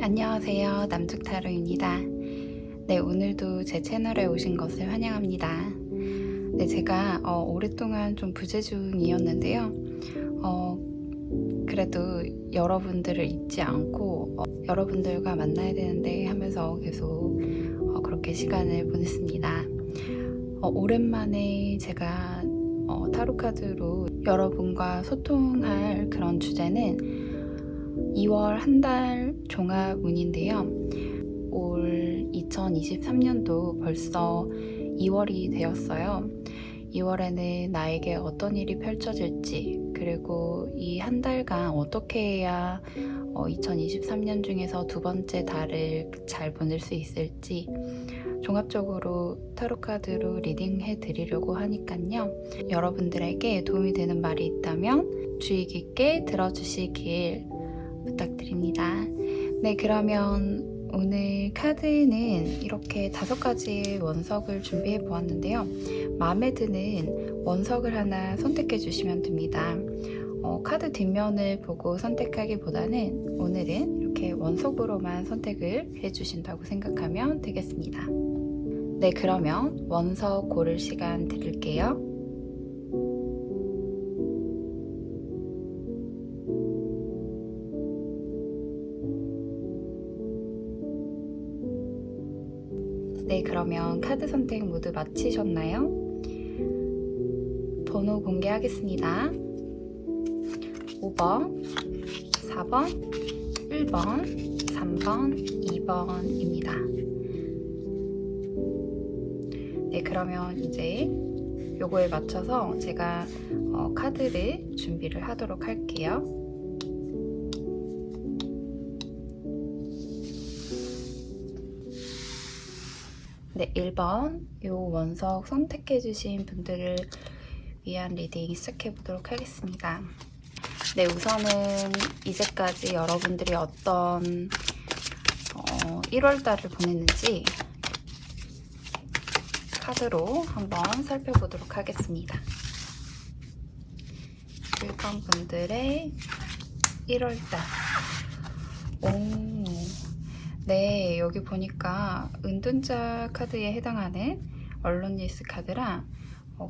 안녕하세요. 남툭타로입니다. 네, 오늘도 제 채널에 오신 것을 환영합니다. 네, 제가 오랫동안 좀 부재 중이었는데요. 그래도 여러분들을 잊지 않고 여러분들과 만나야 되는데 하면서 계속 그렇게 시간을 보냈습니다. 오랜만에 제가 타로카드로 여러분과 소통할 그런 주제는 2월 한 달 종합운인데요. 올 2023년도 벌써 2월이 되었어요. 2월에는 나에게 어떤 일이 펼쳐질지, 그리고 이 한 달간 어떻게 해야 2023년 중에서 두 번째 달을 잘 보낼 수 있을지 종합적으로 타로카드로 리딩해 드리려고 하니까요. 여러분들에게 도움이 되는 말이 있다면 주의 깊게 들어주시길 부탁드립니다. 네, 그러면 오늘 카드는 이렇게 5가지의 원석을 준비해 보았는데요. 마음에 드는 원석을 하나 선택해 주시면 됩니다. 카드 뒷면을 보고 선택하기보다는 오늘은 이렇게 원석으로만 선택을 해 주신다고 생각하면 되겠습니다. 네, 그러면 원석 고를 시간 드릴게요. 네, 그러면 카드 선택 모두 마치셨나요? 번호 공개하겠습니다. 5번, 4번, 1번, 3번, 2번입니다. 네, 그러면 이제 요거에 맞춰서 제가 카드를 준비를 하도록 할게요. 네, 1번 요 원석 선택해주신 분들을 위한 리딩 시작해보도록 하겠습니다. 네, 우선은 이제까지 여러분들이 어떤 1월달을 보냈는지 카드로 한번 살펴보도록 하겠습니다. 1번 분들의 1월달. 네, 여기 보니까 은둔자 카드에 해당하는 언론니스 카드랑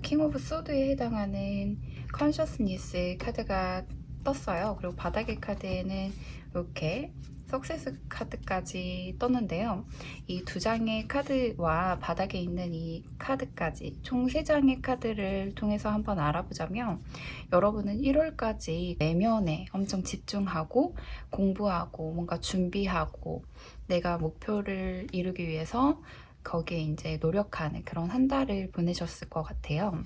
킹 오브 소드에 해당하는 컨셔스니스 카드가 떴어요. 그리고 바닥의 카드에는 이렇게 석세스 카드까지 떴는데요. 이 2장의 카드와 바닥에 있는 이 카드까지 총 3장의 카드를 통해서 한번 알아보자면, 여러분은 1월까지 내면에 엄청 집중하고 공부하고 뭔가 준비하고 내가 목표를 이루기 위해서 거기에 이제 노력하는 그런 한 달을 보내셨을 것 같아요.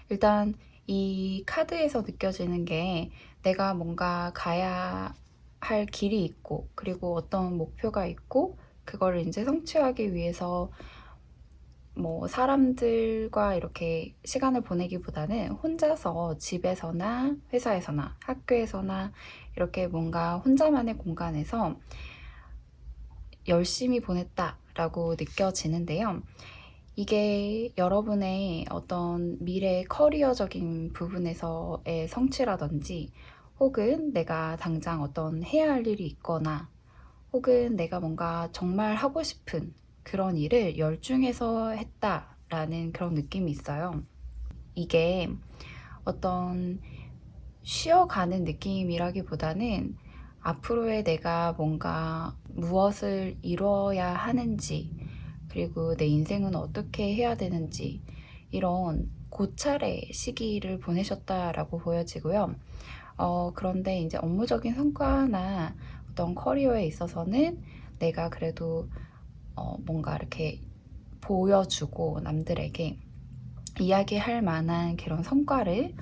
일단 이 카드에서 느껴지는 게 내가 뭔가 가야 할 길이 있고, 그리고 어떤 목표가 있고, 그거를 이제 성취하기 위해서 뭐 사람들과 이렇게 시간을 보내기보다는 혼자서 집에서나 회사에서나 학교에서나 이렇게 뭔가 혼자만의 공간에서 열심히 보냈다라고 느껴지는데요. 이게 여러분의 어떤 미래 커리어적인 부분에서의 성취라든지, 혹은 내가 당장 어떤 해야 할 일이 있거나, 혹은 내가 뭔가 정말 하고 싶은 그런 일을 열중해서 했다라는 그런 느낌이 있어요. 이게 어떤 쉬어가는 느낌이라기보다는 앞으로의 내가 뭔가 무엇을 이뤄야 하는지, 그리고 내 인생은 어떻게 해야 되는지, 이런 고찰의 시기를 보내셨다라고 보여지고요. 그런데 이제 업무적인 성과나 어떤 커리어에 있어서는 내가 그래도 뭔가 이렇게 보여주고 남들에게 이야기할 만한 그런 성과를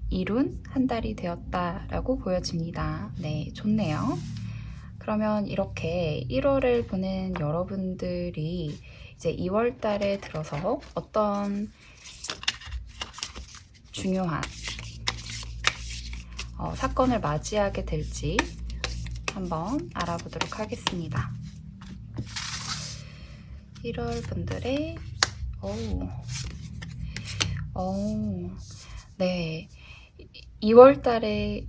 이룬 한 달이 되었다라고 보여집니다. 네, 좋네요. 그러면 이렇게 1월을 보낸 여러분들이 이제 2월 달에 들어서 어떤 중요한 사건을 맞이하게 될지 한번 알아보도록 하겠습니다. 1월 분들의 네, 2월 달에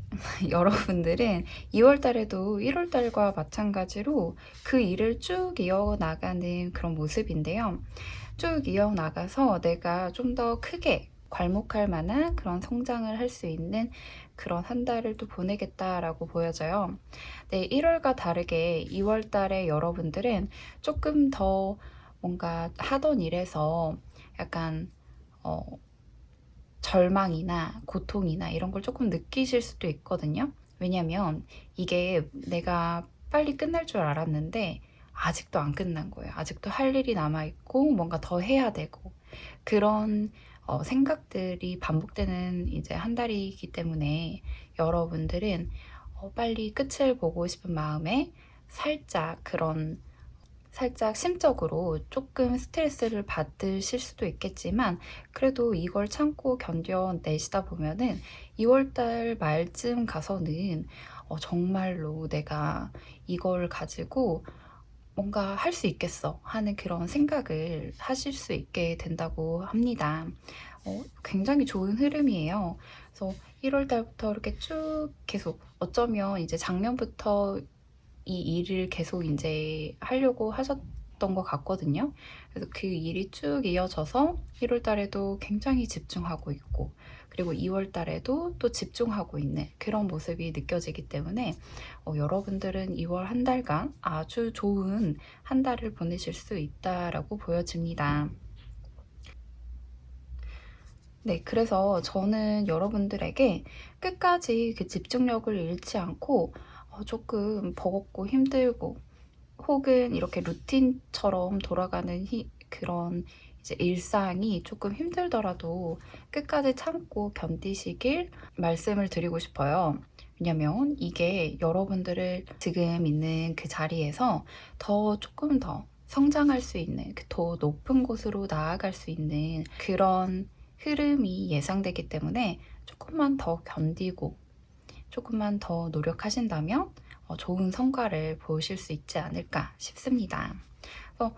여러분들은 2월 달에도 1월 달과 마찬가지로 그 일을 쭉 이어나가는 그런 모습인데요. 쭉 이어나가서 내가 좀 더 크게 괄목할 만한 그런 성장을 할 수 있는 그런 한 달을 또 보내겠다라고 보여져요. 네, 1월과 다르게 2월 달에 여러분들은 조금 더 뭔가 하던 일에서 약간 어, 절망이나 고통이나 이런 걸 조금 느끼실 수도 있거든요. 왜냐면 이게 내가 빨리 끝날 줄 알았는데 아직도 안 끝난 거예요. 아직도 할 일이 남아있고 뭔가 더 해야 되고 그런 생각들이 반복되는 이제 한 달이기 때문에 여러분들은 빨리 끝을 보고 싶은 마음에 살짝 심적으로 조금 스트레스를 받으실 수도 있겠지만 그래도 이걸 참고 견뎌내시다 보면은 2월달 말쯤 가서는 정말로 내가 이걸 가지고 뭔가 할 수 있겠어 하는 그런 생각을 하실 수 있게 된다고 합니다. 굉장히 좋은 흐름이에요. 그래서 1월 달부터 이렇게 쭉 계속 어쩌면 이제 작년부터 이 일을 계속 이제 하려고 하셨던 것 같거든요. 그래서 그 일이 쭉 이어져서 1월 달에도 굉장히 집중하고 있고, 그리고 2월 달에도 또 집중하고 있는 그런 모습이 느껴지기 때문에 여러분들은 2월 한 달간 아주 좋은 한 달을 보내실 수 있다라고 보여집니다. 네, 그래서 저는 여러분들에게 끝까지 그 집중력을 잃지 않고 조금 버겁고 힘들고 혹은 이렇게 루틴처럼 돌아가는 그런 이제 일상이 조금 힘들더라도 끝까지 참고 견디시길 말씀을 드리고 싶어요. 왜냐면 이게 여러분들을 지금 있는 그 자리에서 조금 더 성장할 수 있는 더 높은 곳으로 나아갈 수 있는 그런 흐름이 예상되기 때문에 조금만 더 견디고 조금만 더 노력하신다면 좋은 성과를 보실 수 있지 않을까 싶습니다. 그래서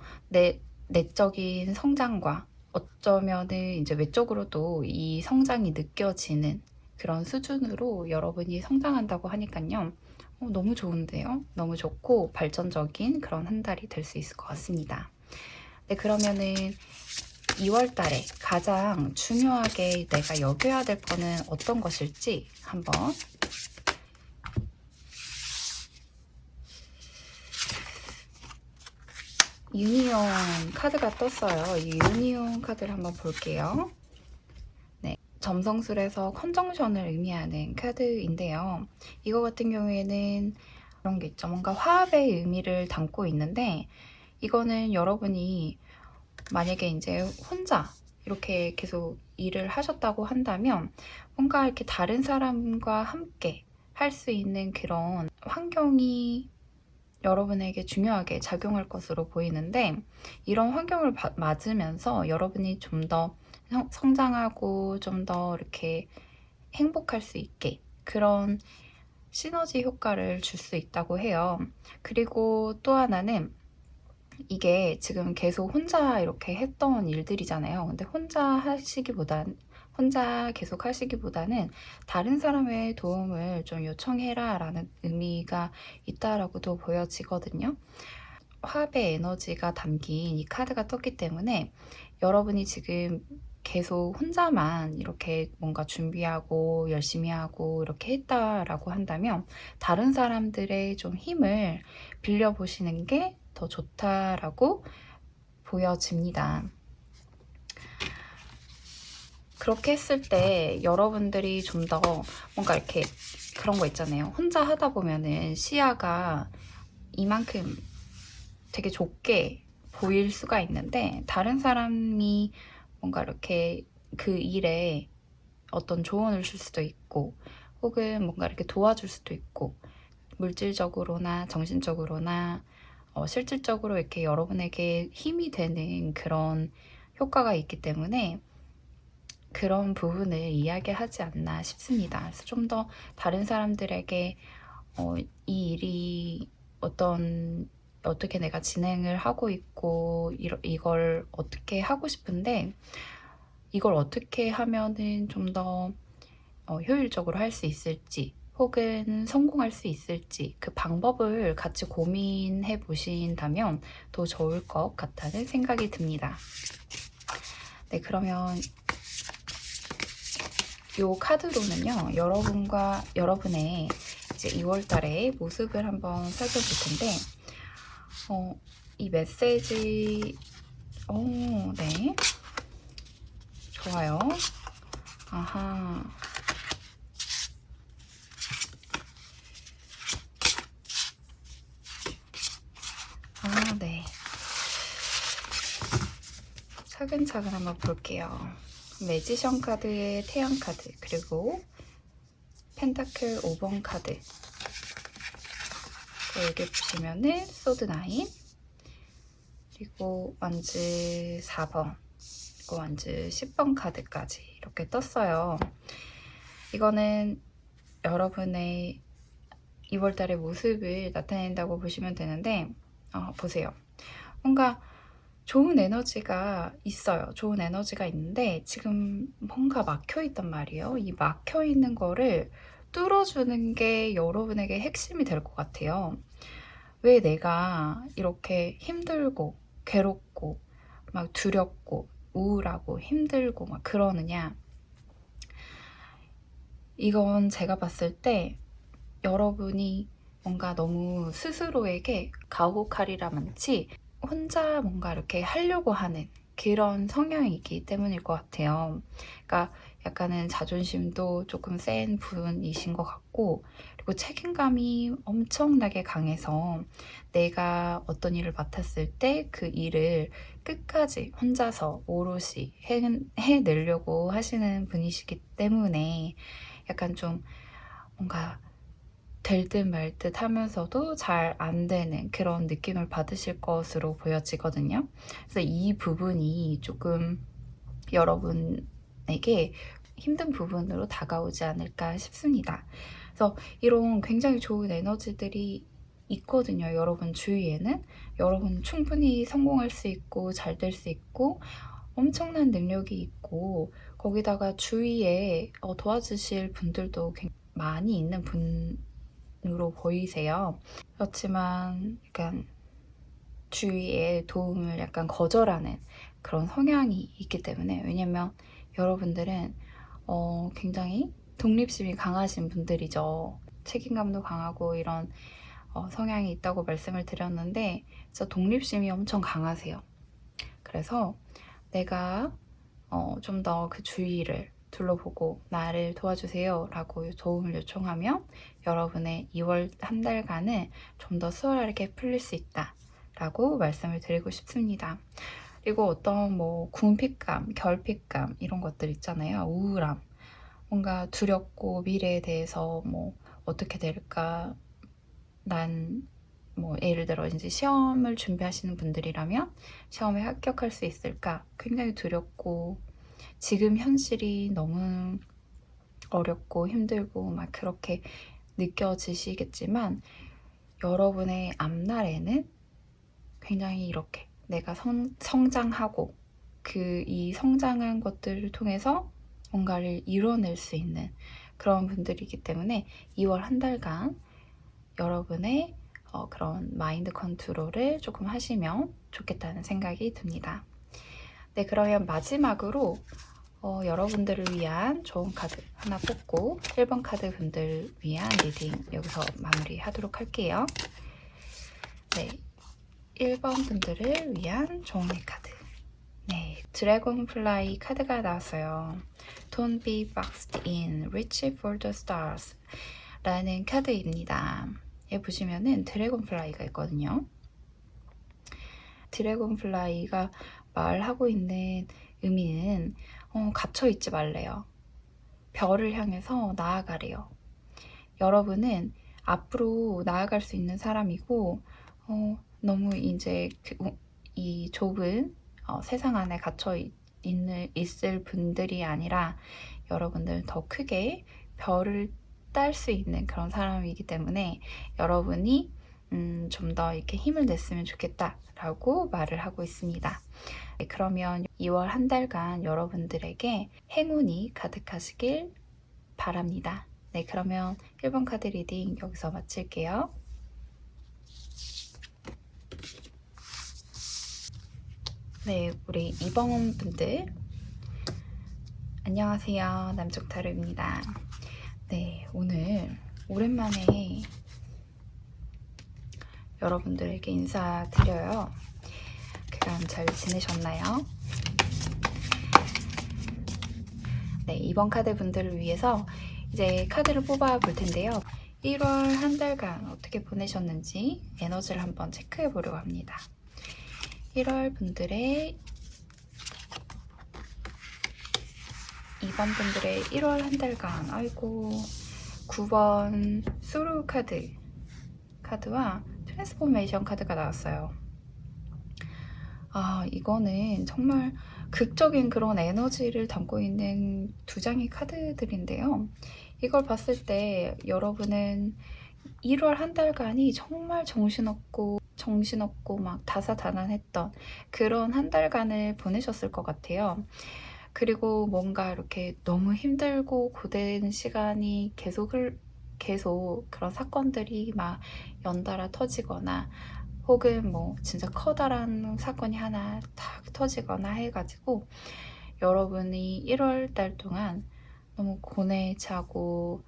내적인 성장과 어쩌면은 이제 외적으로도 이 성장이 느껴지는 그런 수준으로 여러분이 성장한다고 하니까요. 너무 좋은데요? 너무 좋고 발전적인 그런 한 달이 될 수 있을 것 같습니다. 네, 그러면은 2월 달에 가장 중요하게 내가 여겨야 될 거는 어떤 것일지 한번 유니온 카드가 떴어요. 이 유니온 카드를 한번 볼게요. 네, 점성술에서 컨정션을 의미하는 카드인데요. 이거 같은 경우에는 그런 게 있죠. 뭔가 화합의 의미를 담고 있는데 이거는 여러분이 만약에 이제 혼자 이렇게 계속 일을 하셨다고 한다면 뭔가 이렇게 다른 사람과 함께 할 수 있는 그런 환경이 여러분에게 중요하게 작용할 것으로 보이는데 이런 환경을 맞으면서 여러분이 좀 더 성장하고 좀 더 이렇게 행복할 수 있게 그런 시너지 효과를 줄 수 있다고 해요. 그리고 또 하나는 이게 지금 계속 혼자 이렇게 했던 일들이잖아요. 근데 혼자 계속 하시기보다는 다른 사람의 도움을 좀 요청해라 라는 의미가 있다라고도 보여지거든요. 화합의 에너지가 담긴 이 카드가 떴기 때문에 여러분이 지금 계속 혼자만 이렇게 뭔가 준비하고 열심히 하고 이렇게 했다라고 한다면 다른 사람들의 좀 힘을 빌려보시는 게 더 좋다라고 보여집니다. 그렇게 했을 때 여러분들이 좀 더 뭔가 이렇게 그런 거 있잖아요. 혼자 하다 보면은 시야가 이만큼 되게 좁게 보일 수가 있는데 다른 사람이 뭔가 이렇게 그 일에 어떤 조언을 줄 수도 있고 혹은 뭔가 이렇게 도와줄 수도 있고 물질적으로나 정신적으로나 실질적으로 이렇게 여러분에게 힘이 되는 그런 효과가 있기 때문에 그런 부분을 이야기하지 않나 싶습니다. 그래서 좀 더 다른 사람들에게 이 일이 어떻게 내가 진행을 하고 있고 이걸 어떻게 하고 싶은데 이걸 어떻게 하면은 좀 더 효율적으로 할 수 있을지 혹은 성공할 수 있을지 그 방법을 같이 고민해 보신다면 더 좋을 것 같다는 생각이 듭니다. 네, 그러면 이 카드로는요, 여러분의 이제 2월 달의 모습을 한번 살펴볼 텐데, 이 메시지, 네. 좋아요. 아하. 네. 차근차근 한번 볼게요. 매지션 카드의 태양 카드, 그리고 펜타클 5번 카드. 여기 보시면은 소드 9, 그리고 완즈 4번, 그리고 완즈 10번 카드까지 이렇게 떴어요. 이거는 여러분의 2월달의 모습을 나타낸다고 보시면 되는데, 보세요. 뭔가 좋은 에너지가 있어요. 좋은 에너지가 있는데 지금 뭔가 막혀있단 말이에요. 이 막혀있는 거를 뚫어주는 게 여러분에게 핵심이 될 것 같아요. 왜 내가 이렇게 힘들고 괴롭고 막 두렵고 우울하고 힘들고 막 그러느냐. 이건 제가 봤을 때 여러분이 뭔가 너무 스스로에게 가혹하리라만치 혼자 뭔가 이렇게 하려고 하는 그런 성향이기 때문일 것 같아요. 그러니까 약간은 자존심도 조금 센 분이신 것 같고, 그리고 책임감이 엄청나게 강해서 내가 어떤 일을 맡았을 때 그 일을 끝까지 혼자서 오롯이 해내려고 하시는 분이시기 때문에 약간 좀 뭔가 될 듯 말 듯 하면서도 잘 안 되는 그런 느낌을 받으실 것으로 보여지거든요. 그래서 이 부분이 조금 여러분에게 힘든 부분으로 다가오지 않을까 싶습니다. 그래서 이런 굉장히 좋은 에너지들이 있거든요. 여러분 주위에는. 여러분 충분히 성공할 수 있고 잘 될 수 있고 엄청난 능력이 있고 거기다가 주위에 도와주실 분들도 굉장히 많이 있는 분으로 보이세요. 그렇지만 약간 주위의 도움을 약간 거절하는 그런 성향이 있기 때문에, 왜냐면 여러분들은 굉장히 독립심이 강하신 분들이죠. 책임감도 강하고 이런 성향이 있다고 말씀을 드렸는데 진짜 독립심이 엄청 강하세요. 그래서 내가 좀 더 그 주위를 둘러보고 나를 도와주세요 라고 도움을 요청하면 여러분의 2월 한 달간은 좀 더 수월하게 풀릴 수 있다 라고 말씀을 드리고 싶습니다. 그리고 어떤 뭐 궁핍감, 결핍감 이런 것들 있잖아요. 우울함, 뭔가 두렵고 미래에 대해서 뭐 어떻게 될까, 난 뭐 예를 들어 이제 시험을 준비하시는 분들이라면 시험에 합격할 수 있을까 굉장히 두렵고 지금 현실이 너무 어렵고 힘들고 막 그렇게 느껴지시겠지만 여러분의 앞날에는 굉장히 이렇게 내가 성장하고 이 성장한 것들을 통해서 뭔가를 이뤄낼 수 있는 그런 분들이기 때문에 2월 한 달간 여러분의 그런 마인드 컨트롤을 조금 하시면 좋겠다는 생각이 듭니다. 네, 그러면 마지막으로 여러분들을 위한 좋은 카드 하나 뽑고 1번 카드 분들 위한 리딩 여기서 마무리하도록 할게요. 네, 1번 분들을 위한 좋은 카드. 네, 드래곤플라이 카드가 나왔어요. Don't be boxed in, reach for the stars 라는 카드입니다. 여기 보시면은 드래곤플라이가 있거든요. 드래곤플라이가 말하고 있는 의미는 갇혀있지 말래요. 별을 향해서 나아가래요. 여러분은 앞으로 나아갈 수 있는 사람이고 너무 이제 이 좁은 세상 안에 갇혀 있을 분들이 아니라 여러분들 더 크게 별을 딸 수 있는 그런 사람이기 때문에 여러분이 좀 더 이렇게 힘을 냈으면 좋겠다라고 말을 하고 있습니다. 네, 그러면 2월 한 달간 여러분들에게 행운이 가득하시길 바랍니다. 네, 그러면 1번 카드 리딩 여기서 마칠게요. 네, 우리 2번 분들 안녕하세요. 남쪽 타로입니다. 네, 오늘 오랜만에 여러분들에게 인사드려요. 그간 잘 지내셨나요? 네, 2번 카드 분들을 위해서 이제 카드를 뽑아 볼 텐데요. 1월 한 달간 어떻게 보내셨는지 에너지를 한번 체크해 보려고 합니다. 1월 분들의 2번 분들의 1월 한 달간, 아이고, 9번 수루 카드와 트랜스포메이션 카드가 나왔어요. 아, 이거는 정말 극적인 그런 에너지를 담고 있는 두 장의 카드들인데요. 이걸 봤을 때 여러분은 1월 한 달간이 정말 정신없고 막 다사다난했던 그런 한 달간을 보내셨을 것 같아요. 그리고 뭔가 이렇게 너무 힘들고 고된 시간이 계속 그런 사건들이 막 연달아 터지거나 혹은 뭐 진짜 커다란 사건이 하나 탁 터지거나 해가지고 여러분이 1월 달 동안 너무 고뇌차고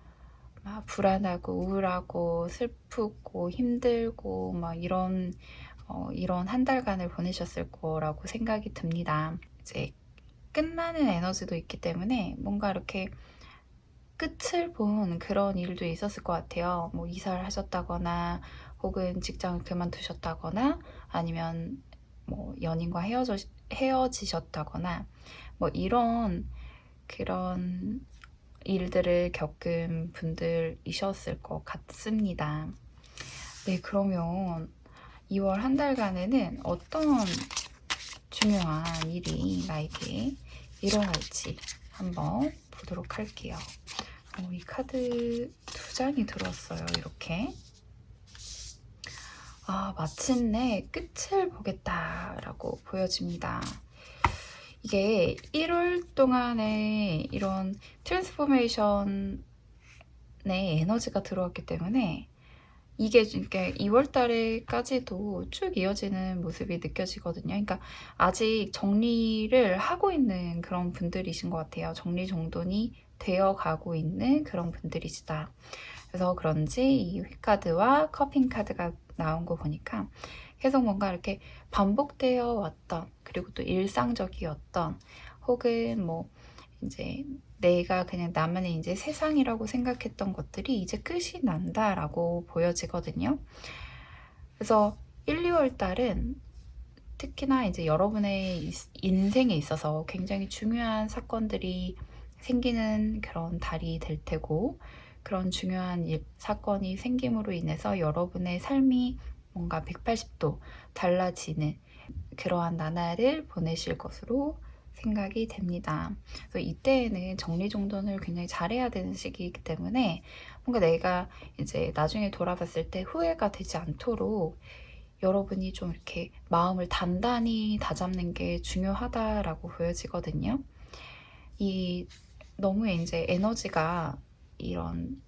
막 불안하고 우울하고 슬프고 힘들고 막 이런 한 달간을 보내셨을 거라고 생각이 듭니다. 이제 끝나는 에너지도 있기 때문에 뭔가 이렇게 끝을 본 그런 일도 있었을 것 같아요. 뭐 이사를 하셨다거나 혹은 직장을 그만두셨다거나 아니면 뭐 연인과 헤어지셨다거나 뭐 이런 그런 일들을 겪은 분들이셨을 것 같습니다. 네, 그러면 2월 한 달간에는 어떤 중요한 일이 나에게 일어날지 한번 보도록 할게요. 이 카드 두 장이 들어왔어요. 이렇게. 아, 마침내 끝을 보겠다라고 보여집니다. 이게 1월 동안에 이런 트랜스포메이션의 에너지가 들어왔기 때문에 이게 2월 달에까지도 쭉 이어지는 모습이 느껴지거든요. 그러니까 아직 정리를 하고 있는 그런 분들이신 것 같아요. 정리정돈이 되어 가고 있는 그런 분들이시다. 그래서 그런지 이 휘카드와 커핀 카드가 나온 거 보니까 계속 뭔가 이렇게 반복되어 왔던, 그리고 또 일상적이었던, 혹은 뭐 이제 내가 그냥 나만의 이제 세상이라고 생각했던 것들이 이제 끝이 난다라고 보여지거든요. 그래서 1, 2월 달은 특히나 이제 여러분의 인생에 있어서 굉장히 중요한 사건들이 생기는 그런 달이 될 테고, 그런 중요한 사건이 생김으로 인해서 여러분의 삶이 뭔가 180도 달라지는 그러한 나날을 보내실 것으로 생각이 됩니다. 그래서 이때에는 정리정돈을 굉장히 잘해야 되는 시기이기 때문에 뭔가 내가 이제 나중에 돌아봤을 때 후회가 되지 않도록 여러분이 좀 이렇게 마음을 단단히 다잡는 게 중요하다라고 보여지거든요. 너무 이제 에너지가 이런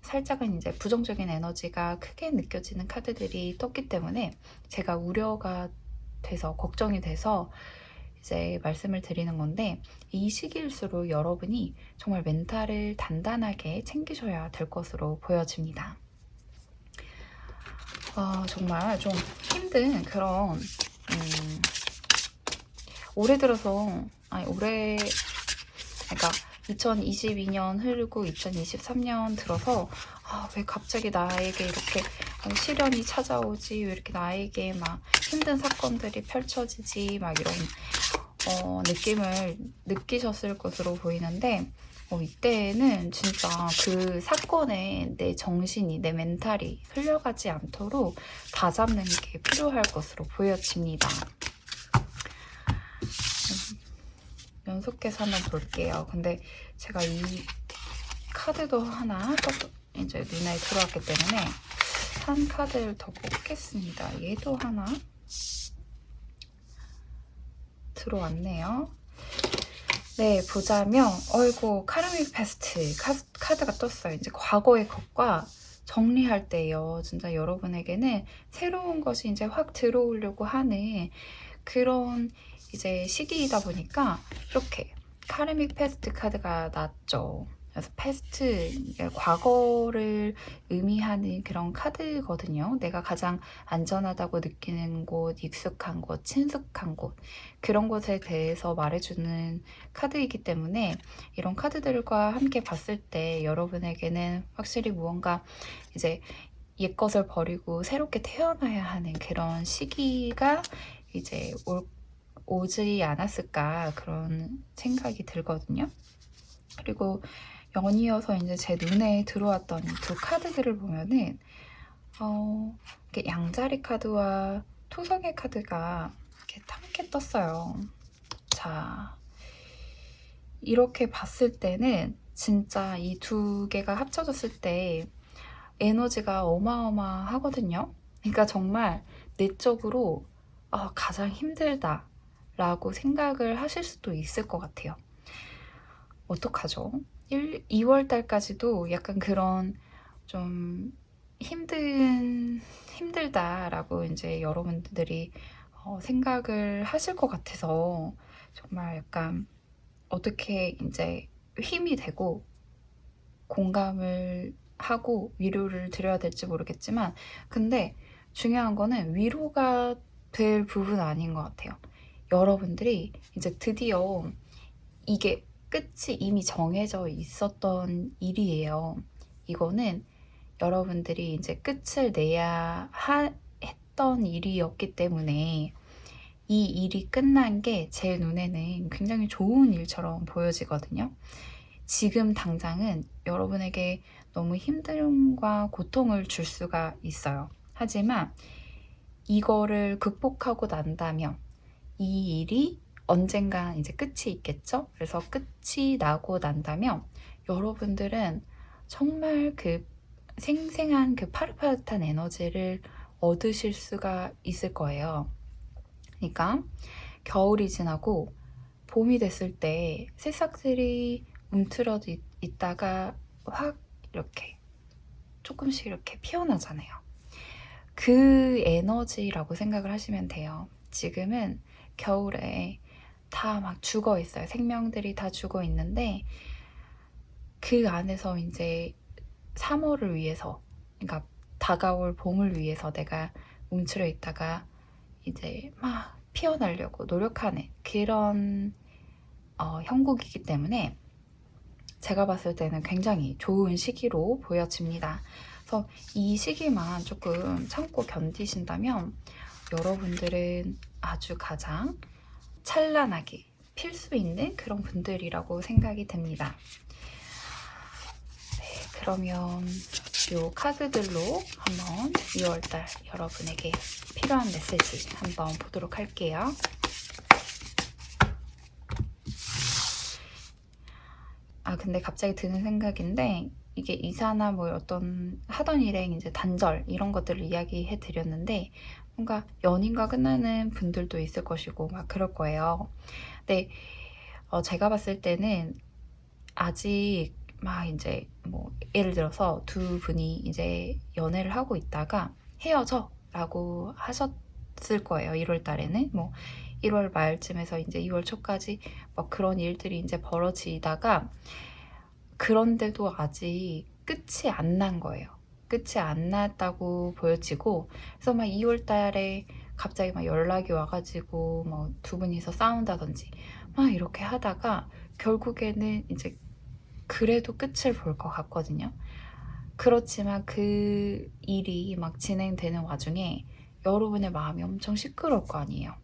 살짝은 이제 부정적인 에너지가 크게 느껴지는 카드들이 떴기 때문에 제가 우려가 돼서 걱정이 돼서 이제 말씀을 드리는 건데, 이 시기일수록 여러분이 정말 멘탈을 단단하게 챙기셔야 될 것으로 보여집니다. 정말 좀 힘든 그런 올해 들어서 그러니까 2022년 흐르고 2023년 들어서 왜 갑자기 나에게 이렇게 시련이 찾아오지, 왜 이렇게 나에게 막 힘든 사건들이 펼쳐지지, 막 이런 느낌을 느끼셨을 것으로 보이는데, 이때는 진짜 그 사건에 내 정신이, 내 멘탈이 흘려가지 않도록 다잡는 게 필요할 것으로 보여집니다. 연속해서 한번 볼게요. 근데 제가 이 카드도 하나 이제 눈에 들어왔기 때문에 한 카드를 더 뽑겠습니다. 얘도 하나 들어왔네요. 네, 보자면 어이구 카르믹 페스트 카드가 떴어요. 이제 과거의 것과 정리할 때예요. 진짜 여러분에게는 새로운 것이 이제 확 들어오려고 하는 그런 이제 시기이다 보니까 이렇게 카르믹 페스트 카드가 났죠. 그래서 페스트, 과거를 의미하는 그런 카드거든요. 내가 가장 안전하다고 느끼는 곳, 익숙한 곳, 친숙한 곳, 그런 곳에 대해서 말해주는 카드이기 때문에 이런 카드들과 함께 봤을 때 여러분에게는 확실히 무언가 이제 옛것을 버리고 새롭게 태어나야 하는 그런 시기가 이제 오지 않았을까 그런 생각이 들거든요. 그리고 연이어서 이제 제 눈에 들어왔던 두 카드들을 보면은 이렇게 양자리 카드와 토성의 카드가 이렇게 함께 떴어요. 자, 이렇게 봤을 때는 진짜 이 두 개가 합쳐졌을 때 에너지가 어마어마하거든요. 그러니까 정말 내적으로 가장 힘들다 라고 생각을 하실 수도 있을 것 같아요. 어떡하죠? 2월 달까지도 약간 그런 좀 힘들다라고 이제 여러분들이 생각을 하실 것 같아서 정말 약간 어떻게 이제 힘이 되고 공감을 하고 위로를 드려야 될지 모르겠지만, 근데 중요한 거는 위로가 될 부분은 아닌 것 같아요. 여러분들이 이제 드디어 이게 끝이 이미 정해져 있었던 일이에요. 이거는 여러분들이 이제 끝을 내야 했던 일이었기 때문에 이 일이 끝난 게 제 눈에는 굉장히 좋은 일처럼 보여지거든요. 지금 당장은 여러분에게 너무 힘듦과 고통을 줄 수가 있어요. 하지만 이거를 극복하고 난다면 이 일이 언젠가 이제 끝이 있겠죠? 그래서 끝이 나고 난다면 여러분들은 정말 그 생생한 그 파릇파릇한 에너지를 얻으실 수가 있을 거예요. 그러니까 겨울이 지나고 봄이 됐을 때 새싹들이 움츠러져 있다가 확 이렇게 조금씩 이렇게 피어나잖아요. 그 에너지라고 생각을 하시면 돼요. 지금은 겨울에 다 막 죽어 있어요. 생명들이 다 죽어 있는데 그 안에서 이제 3월을 위해서, 그러니까 다가올 봄을 위해서 내가 움츠려 있다가 이제 막 피어나려고 노력하는 그런 형국이기 때문에 제가 봤을 때는 굉장히 좋은 시기로 보여집니다. 그래서 이 시기만 조금 참고 견디신다면 여러분들은 아주 가장 찬란하게 필 수 있는 그런 분들이라고 생각이 됩니다. 네, 그러면 이 카드들로 한번 2월달 여러분에게 필요한 메시지 한번 보도록 할게요. 근데 갑자기 드는 생각인데, 이게 이사나 뭐 어떤 하던 일에 이제 단절 이런 것들을 이야기해 드렸는데 뭔가 연인과 끝나는 분들도 있을 것이고 막 그럴 거예요. 근데 제가 봤을 때는 아직 막 이제 뭐 예를 들어서 두 분이 이제 연애를 하고 있다가 헤어져 라고 하셨을 거예요. 1월 달에는 뭐 1월 말쯤에서 이제 2월 초까지 막 그런 일들이 이제 벌어지다가 그런데도 아직 끝이 안 난 거예요. 끝이 안 났다고 보여지고, 그래서 막 2월 달에 갑자기 막 연락이 와가지고 뭐 두 분이서 싸운다든지 막 이렇게 하다가 결국에는 이제 그래도 끝을 볼 것 같거든요. 그렇지만 그 일이 막 진행되는 와중에 여러분의 마음이 엄청 시끄러울 거 아니에요.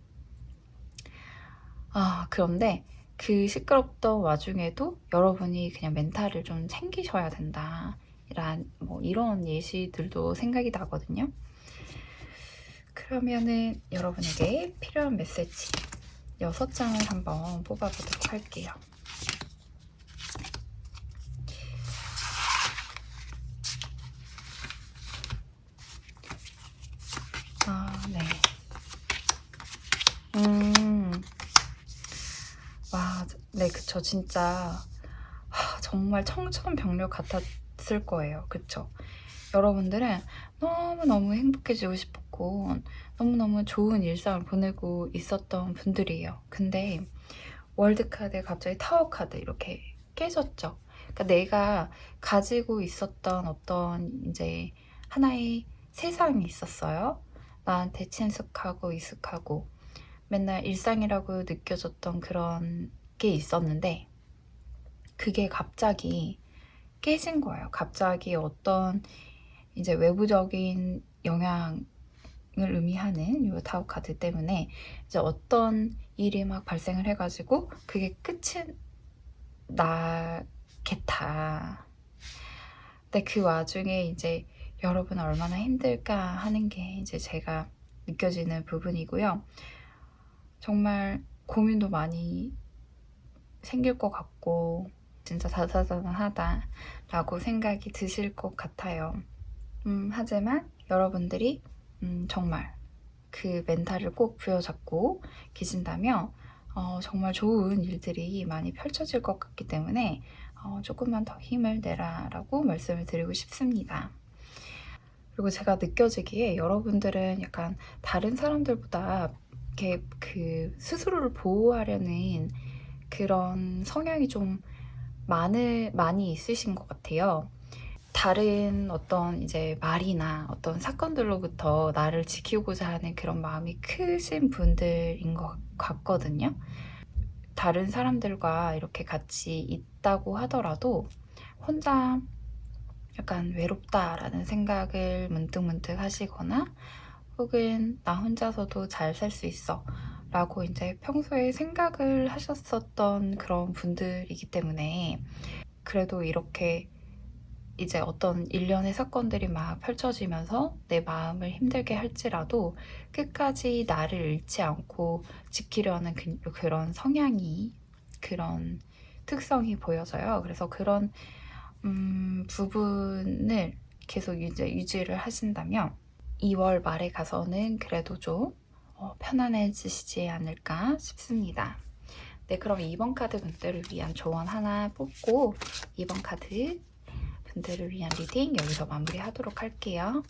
그런데 그 시끄럽던 와중에도 여러분이 그냥 멘탈을 좀 챙기셔야 된다. 뭐 이런 예시들도 생각이 나거든요. 그러면은 여러분에게 필요한 메시지 6장을 한번 뽑아보도록 할게요. 네. 와, 네, 그쵸. 진짜 정말 청천벽력 같았을 거예요. 그쵸? 여러분들은 너무너무 행복해지고 싶었고 너무너무 좋은 일상을 보내고 있었던 분들이에요. 근데 월드카드에 갑자기 타워카드 이렇게 깨졌죠. 그러니까 내가 가지고 있었던 어떤 이제 하나의 세상이 있었어요. 나한테 친숙하고 익숙하고 맨날 일상이라고 느껴졌던 그런 게 있었는데 그게 갑자기 깨진 거예요. 갑자기 어떤 이제 외부적인 영향을 의미하는 이 타워 카드 때문에 이제 어떤 일이 막 발생을 해가지고 그게 끝이 나겠다. 근데 그 와중에 이제 여러분 얼마나 힘들까 하는 게 이제 제가 느껴지는 부분이고요. 정말 고민도 많이 생길 것 같고 진짜 다사다난하다라고 생각이 드실 것 같아요. 하지만 여러분들이 정말 그 멘탈을 꼭 부여잡고 계신다면 정말 좋은 일들이 많이 펼쳐질 것 같기 때문에 조금만 더 힘을 내라라고 말씀을 드리고 싶습니다. 그리고 제가 느껴지기에 여러분들은 약간 다른 사람들보다 이렇게 그 스스로를 보호하려는 그런 성향이 좀 많이 있으신 것 같아요. 다른 어떤 이제 말이나 어떤 사건들로부터 나를 지키고자 하는 그런 마음이 크신 분들인 것 같거든요. 다른 사람들과 이렇게 같이 있다고 하더라도 혼자 약간 외롭다라는 생각을 문득문득 하시거나 혹은 나 혼자서도 잘 살 수 있어 라고 이제 평소에 생각을 하셨었던 그런 분들이기 때문에 그래도 이렇게 이제 어떤 일련의 사건들이 막 펼쳐지면서 내 마음을 힘들게 할지라도 끝까지 나를 잃지 않고 지키려는 그런 성향이 그런 특성이 보여져요. 그래서 그런 부분을 계속 이제 유지를 하신다면 2월 말에 가서는 그래도 좀 편안해지시지 않을까 싶습니다. 네, 그럼 2번 카드 분들을 위한 조언 하나 뽑고 2번 카드 분들을 위한 리딩 여기서 마무리하도록 할게요.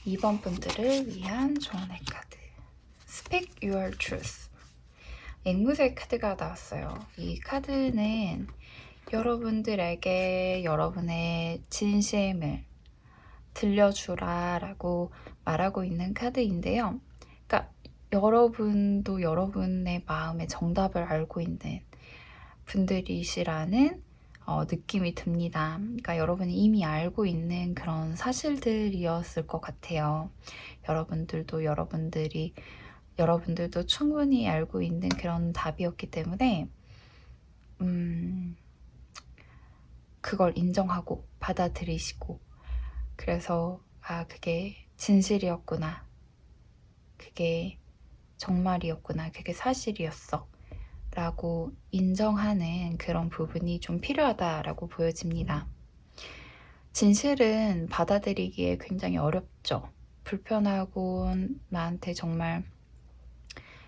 2번 분들을 위한 조언의 카드 Speak Your Truth 앵무새 카드가 나왔어요. 이 카드는 여러분들에게 여러분의 진심을 들려주라 라고 말하고 있는 카드인데요. 그러니까 여러분도 여러분의 마음의 정답을 알고 있는 분들이시라는 느낌이 듭니다. 그러니까 여러분이 이미 알고 있는 그런 사실들이었을 것 같아요. 여러분들도 충분히 알고 있는 그런 답이었기 때문에 그걸 인정하고 받아들이시고 그래서 그게 진실이었구나. 그게 정말이었구나. 그게 사실이었어. 라고 인정하는 그런 부분이 좀 필요하다라고 보여집니다. 진실은 받아들이기에 굉장히 어렵죠. 불편하고 나한테 정말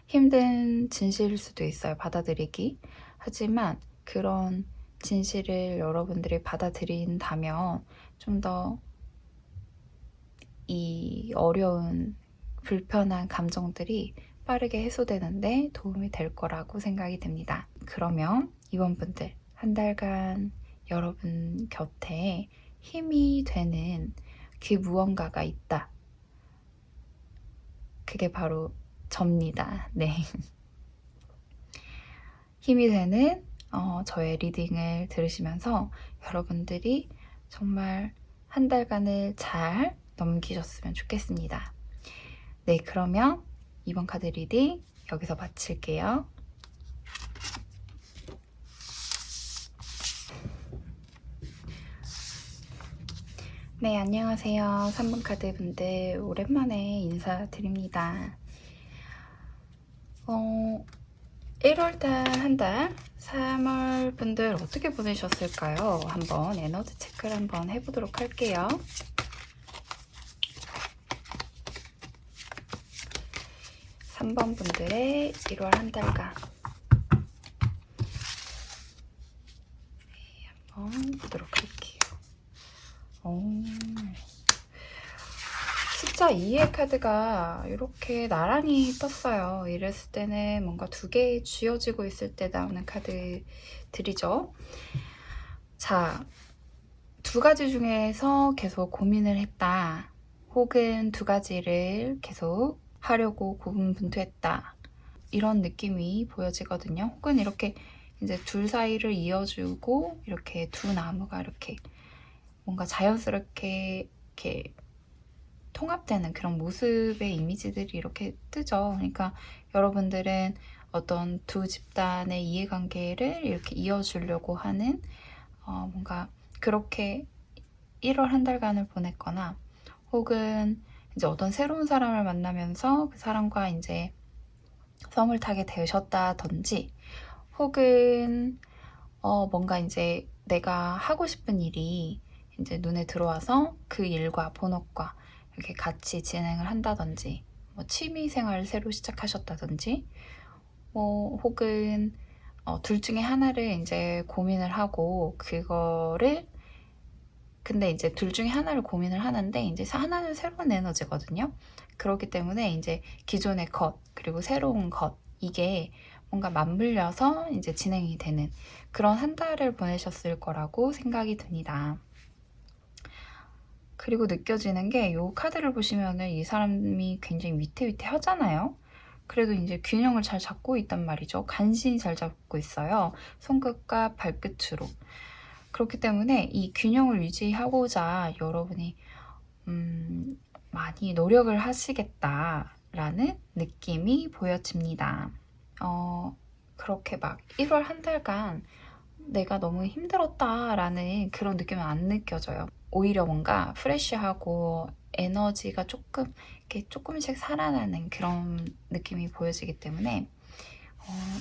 힘든 진실일 수도 있어요. 받아들이기. 하지만 그런 진실을 여러분들이 받아들인다면 좀 더 이 어려운 불편한 감정들이 빠르게 해소되는데 도움이 될 거라고 생각이 됩니다. 그러면 이번 분들 한 달간 여러분 곁에 힘이 되는 그 무언가가 있다. 그게 바로 접니다. 네. 힘이 되는 저의 리딩을 들으시면서 여러분들이 정말 한 달간을 잘 넘기셨으면 좋겠습니다. 네, 그러면 이번 카드 리딩 여기서 마칠게요. 네, 안녕하세요. 3번 카드 분들 오랜만에 인사드립니다. 1월달 한 달 3월 분들 어떻게 보내셨을까요? 한번 에너지 체크를 한번 해보도록 할게요. (3번) 분들의 1월 한 달간 숫자 2의 카드가 이렇게 나란히 떴어요. 이랬을 때는 뭔가 두 개 쥐어지고 있을 때 나오는 카드들이죠. 자, 두 가지 중에서 계속 고민을 했다. 혹은 두 가지를 계속 하려고 고군분투했다. 이런 느낌이 보여지거든요. 혹은 이렇게 이제 둘 사이를 이어주고 이렇게 두 나무가 이렇게 뭔가 자연스럽게 이렇게 통합되는 그런 모습의 이미지들이 이렇게 뜨죠. 그러니까 여러분들은 어떤 두 집단의 이해관계를 이렇게 이어주려고 하는 뭔가 그렇게 1월 한 달간을 보냈거나 혹은 이제 어떤 새로운 사람을 만나면서 그 사람과 이제 썸을 타게 되셨다든지 혹은 뭔가 이제 내가 하고 싶은 일이 이제 눈에 들어와서 그 일과 본업과 이렇게 같이 진행을 한다든지 뭐 취미 생활을 새로 시작하셨다든지 혹은 둘 중에 하나를 이제 고민을 하고 그거를 근데 이제 둘 중에 하나를 고민을 하는데 이제 하나는 새로운 에너지거든요. 그렇기 때문에 이제 기존의 것 그리고 새로운 것 이게 뭔가 맞물려서 이제 진행이 되는 그런 한 달을 보내셨을 거라고 생각이 듭니다. 그리고 느껴지는 게 이 카드를 보시면은 이 사람이 굉장히 위태위태하잖아요. 그래도 이제 균형을 잘 잡고 있단 말이죠. 간신히 잘 잡고 있어요. 손끝과 발끝으로. 그렇기 때문에 이 균형을 유지하고자 여러분이 많이 노력을 하시겠다라는 느낌이 보여집니다. 그렇게 막 1월 한 달간 내가 너무 힘들었다라는 그런 느낌은 안 느껴져요. 오히려 뭔가 프레쉬하고 에너지가 이렇게 조금씩 살아나는 그런 느낌이 보여지기 때문에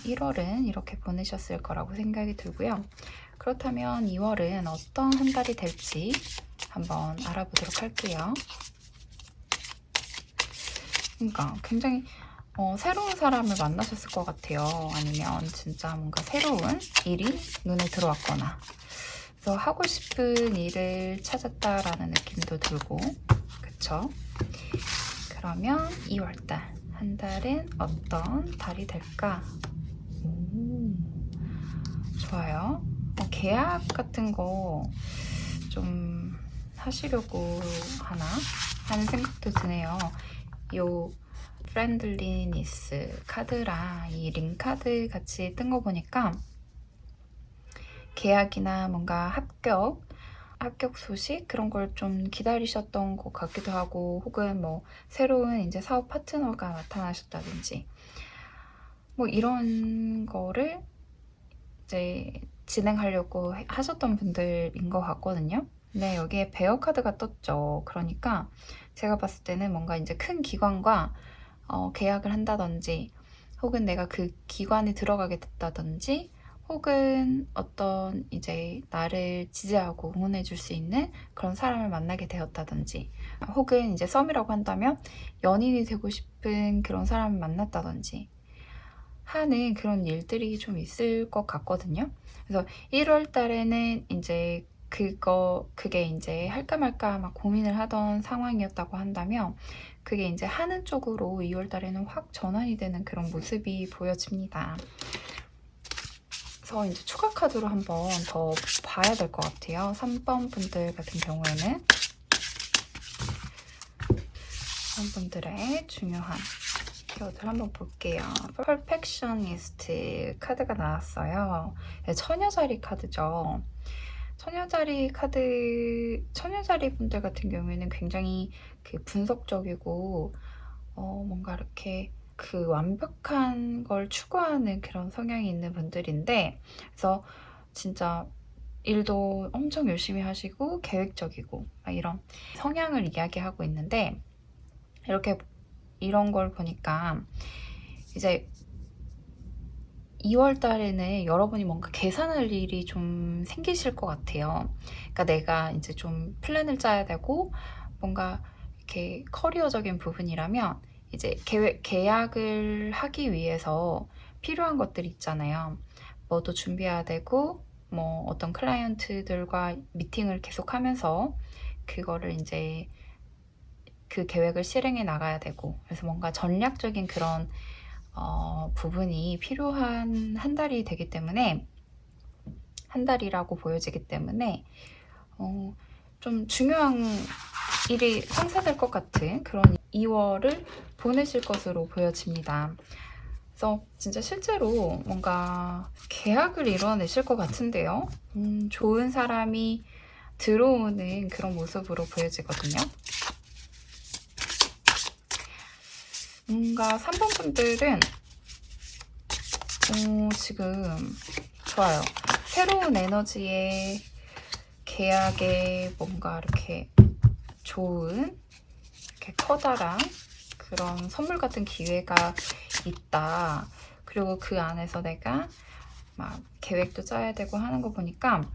1월은 이렇게 보내셨을 거라고 생각이 들고요. 그렇다면 2월은 어떤 한 달이 될지 한번 알아보도록 할게요. 그러니까 굉장히 새로운 사람을 만나셨을 것 같아요. 아니면 진짜 뭔가 새로운 일이 눈에 들어왔거나 그래서 하고 싶은 일을 찾았다라는 느낌도 들고 그쵸? 그러면 2월달 한 달은 어떤 달이 될까? 좋아요. 계약 같은 거 좀 하시려고 하나 하는 생각도 드네요. 요 프렌들리니스 카드랑 이 링 카드 같이 뜬 거 보니까 계약이나 뭔가 합격 소식 그런 걸 좀 기다리셨던 것 같기도 하고 혹은 뭐 새로운 이제 사업 파트너가 나타나셨다든지 뭐 이런 거를 이제 진행하려고 하셨던 분들인 것 같거든요. 근데 여기에 베어 카드가 떴죠. 그러니까 제가 봤을 때는 뭔가 이제 큰 기관과 계약을 한다든지 혹은 내가 그 기관에 들어가게 됐다든지 혹은 어떤 이제 나를 지지하고 응원해 줄 수 있는 그런 사람을 만나게 되었다든지 혹은 이제 썸이라고 한다면 연인이 되고 싶은 그런 사람을 만났다든지 하는 그런 일들이 좀 있을 것 같거든요. 그래서 1월 달에는 이제 그게 이제 할까 말까 막 고민을 하던 상황이었다고 한다면 그게 이제 하는 쪽으로 2월 달에는 확 전환이 되는 그런 모습이 보여집니다. 그래서 이제 추가 카드로 한번 더 봐야 될 것 같아요. 3번 분들 같은 경우에는 3번 분들의 중요한 키워드를 한번 볼게요. 퍼펙셔니스트 카드가 나왔어요. 네, 처녀자리 카드죠. 처녀자리 분들 같은 경우에는 굉장히 그 분석적이고 뭔가 이렇게 그 완벽한 걸 추구하는 그런 성향이 있는 분들인데 그래서 진짜 일도 엄청 열심히 하시고 계획적이고 이런 성향을 이야기하고 있는데 이런 걸 보니까 이제 2월 달에는 여러분이 뭔가 계산할 일이 좀 생기실 것 같아요. 그러니까 내가 이제 좀 플랜을 짜야 되고 뭔가 이렇게 커리어적인 부분이라면 이제 계약을 하기 위해서 필요한 것들이 있잖아요. 뭐도 준비해야 되고 뭐 어떤 클라이언트들과 미팅을 계속하면서 그거를 이제 그 계획을 실행해 나가야 되고, 그래서 뭔가 전략적인 그런 부분이 필요한 한 달이 되기 때문에, 한 달이라고 보여지기 때문에 좀 중요한 일이 성사될 것 같은 그런 2월을 보내실 것으로 보여집니다. 그래서 진짜 실제로 뭔가 계약을 이뤄내실 것 같은데요. 좋은 사람이 들어오는 그런 모습으로 보여지거든요. 뭔가 3번 분들은 지금 좋아요. 새로운 에너지의 계약에 뭔가 이렇게 좋은, 이렇게 커다란 그런 선물 같은 기회가 있다. 그리고 그 안에서 내가 막 계획도 짜야 되고 하는 거 보니까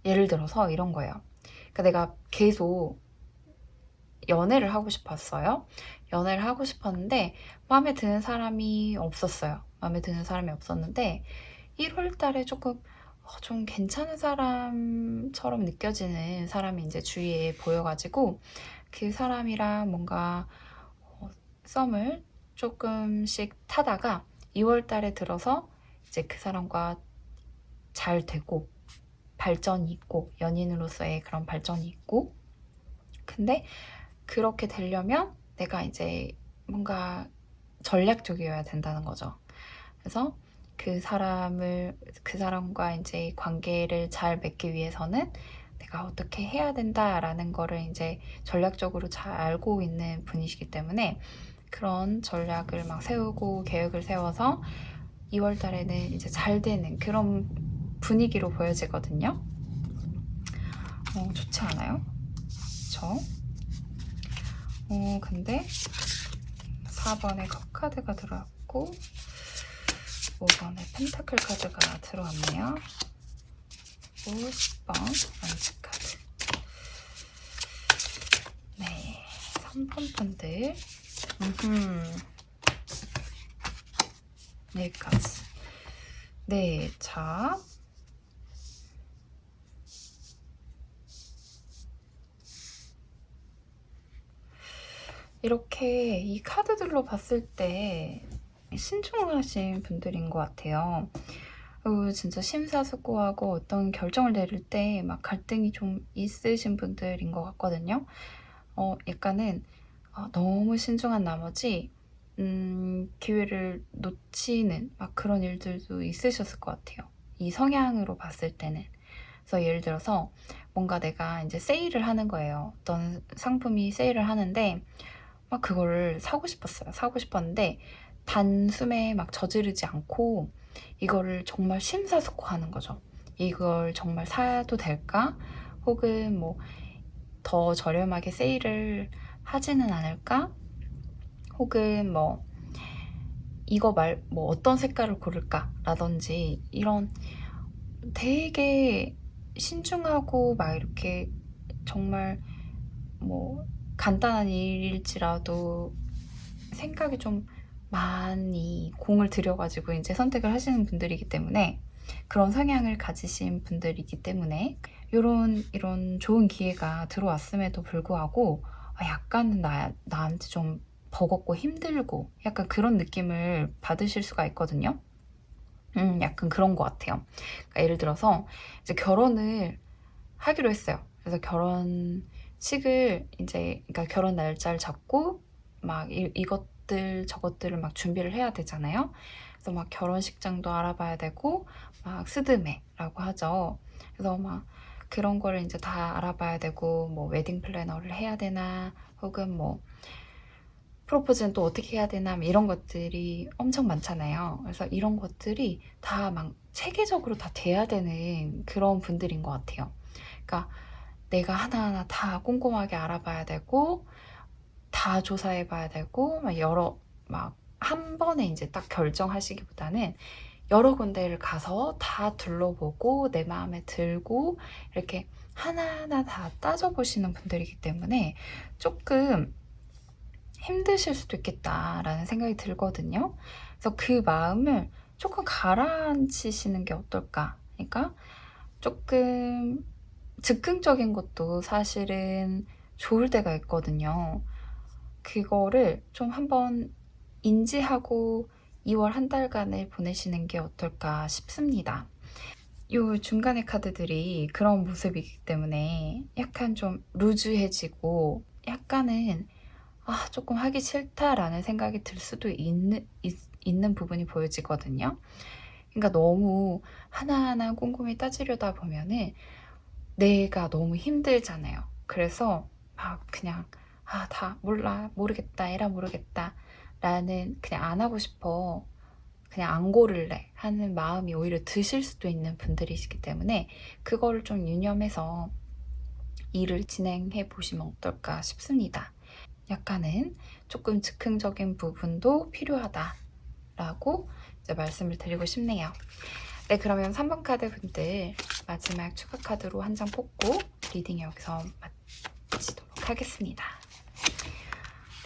예를 들어서 이런 거예요. 그러니까 내가 계속 연애를 하고 싶었어요. 연애를 하고 싶었는데 마음에 드는 사람이 없었어요. 마음에 드는 사람이 없었는데 1월 달에 조금 좀 괜찮은 사람처럼 느껴지는 사람이 이제 주위에 보여가지고 그 사람이랑 뭔가 썸을 조금씩 타다가 2월 달에 들어서 이제 그 사람과 잘 되고 발전이 있고 연인으로서의 그런 발전이 있고, 근데 그렇게 되려면 내가 이제 뭔가 전략적이어야 된다는 거죠. 그래서 그 사람과 이제 관계를 잘 맺기 위해서는 내가 어떻게 해야 된다라는 거를 이제 전략적으로 잘 알고 있는 분이시기 때문에 그런 전략을 막 세우고 계획을 세워서 2월 달에는 이제 잘 되는 그런 분위기로 보여지거든요. 좋지 않아요? 그쵸? 근데 4번에 컵카드가 들어왔고 5번에 펜타클 카드가 들어왔네요. 10번 원스 카드. 네, 3번 분들. 여기까지. 네, 자. 이렇게 이 카드들로 봤을 때 신중하신 분들인 것 같아요. 진짜 심사숙고하고 어떤 결정을 내릴 때 막 갈등이 좀 있으신 분들인 것 같거든요. 약간은 너무 신중한 나머지 기회를 놓치는 막 그런 일들도 있으셨을 것 같아요. 이 성향으로 봤을 때는. 그래서 예를 들어서 뭔가 내가 이제 세일을 하는 거예요. 어떤 상품이 세일을 하는데 막 그거를 사고 싶었어요. 사고 싶었는데 단숨에 막 저지르지 않고 이거를 정말 심사숙고하는 거죠. 이걸 정말 사도 될까? 혹은 뭐 더 저렴하게 세일을 하지는 않을까? 혹은 뭐 이거 뭐 어떤 색깔을 고를까? 라든지 이런 되게 신중하고 막 이렇게 정말 뭐 간단한 일일지라도 생각이 좀 많이 공을 들여가지고 이제 선택을 하시는 분들이기 때문에, 그런 성향을 가지신 분들이기 때문에 이런 좋은 기회가 들어왔음에도 불구하고 약간은 나한테 좀 버겁고 힘들고 약간 그런 느낌을 받으실 수가 있거든요. 약간 그런 것 같아요. 그러니까 예를 들어서 이제 결혼을 하기로 했어요. 그래서 결혼식을 이제, 그러니까 결혼 날짜를 잡고 막 이것들 저것들을 막 준비를 해야 되잖아요. 그래서 막 결혼식장도 알아봐야 되고 막 스드메라고 하죠. 그래서 막 그런 거를 이제 다 알아봐야 되고, 뭐 웨딩 플래너를 해야 되나, 혹은 뭐 프로포즈는 또 어떻게 해야 되나, 이런 것들이 엄청 많잖아요. 그래서 이런 것들이 다 막 체계적으로 다 돼야 되는 그런 분들인 것 같아요. 그러니까 내가 하나하나 다 꼼꼼하게 알아봐야 되고 다 조사해 봐야 되고 막 한 번에 이제 딱 결정하시기보다는 여러 군데를 가서 다 둘러보고 내 마음에 들고 이렇게 하나하나 다 따져보시는 분들이기 때문에 조금 힘드실 수도 있겠다라는 생각이 들거든요. 그래서 그 마음을 조금 가라앉히시는 게 어떨까? 그러니까 조금 즉흥적인 것도 사실은 좋을 때가 있거든요. 그거를 좀 한번 인지하고 2월 한 달간을 보내시는 게 어떨까 싶습니다. 요 중간의 카드들이 그런 모습이기 때문에 약간 좀 루즈해지고 약간은 조금 하기 싫다라는 생각이 들 수도 있는 부분이 보여지거든요. 그러니까 너무 하나하나 꼼꼼히 따지려다 보면은 내가 너무 힘들잖아요. 그래서 막 그냥 다 몰라, 모르겠다, 에라 모르겠다 라는, 그냥 안 하고 싶어, 그냥 안 고를래 하는 마음이 오히려 드실 수도 있는 분들이시기 때문에 그거를 좀 유념해서 일을 진행해 보시면 어떨까 싶습니다. 약간은 조금 즉흥적인 부분도 필요하다라고 이제 말씀을 드리고 싶네요. 네, 그러면 3번 카드 분들 마지막 추가 카드로 한 장 뽑고 리딩 여기서 마치도록 하겠습니다.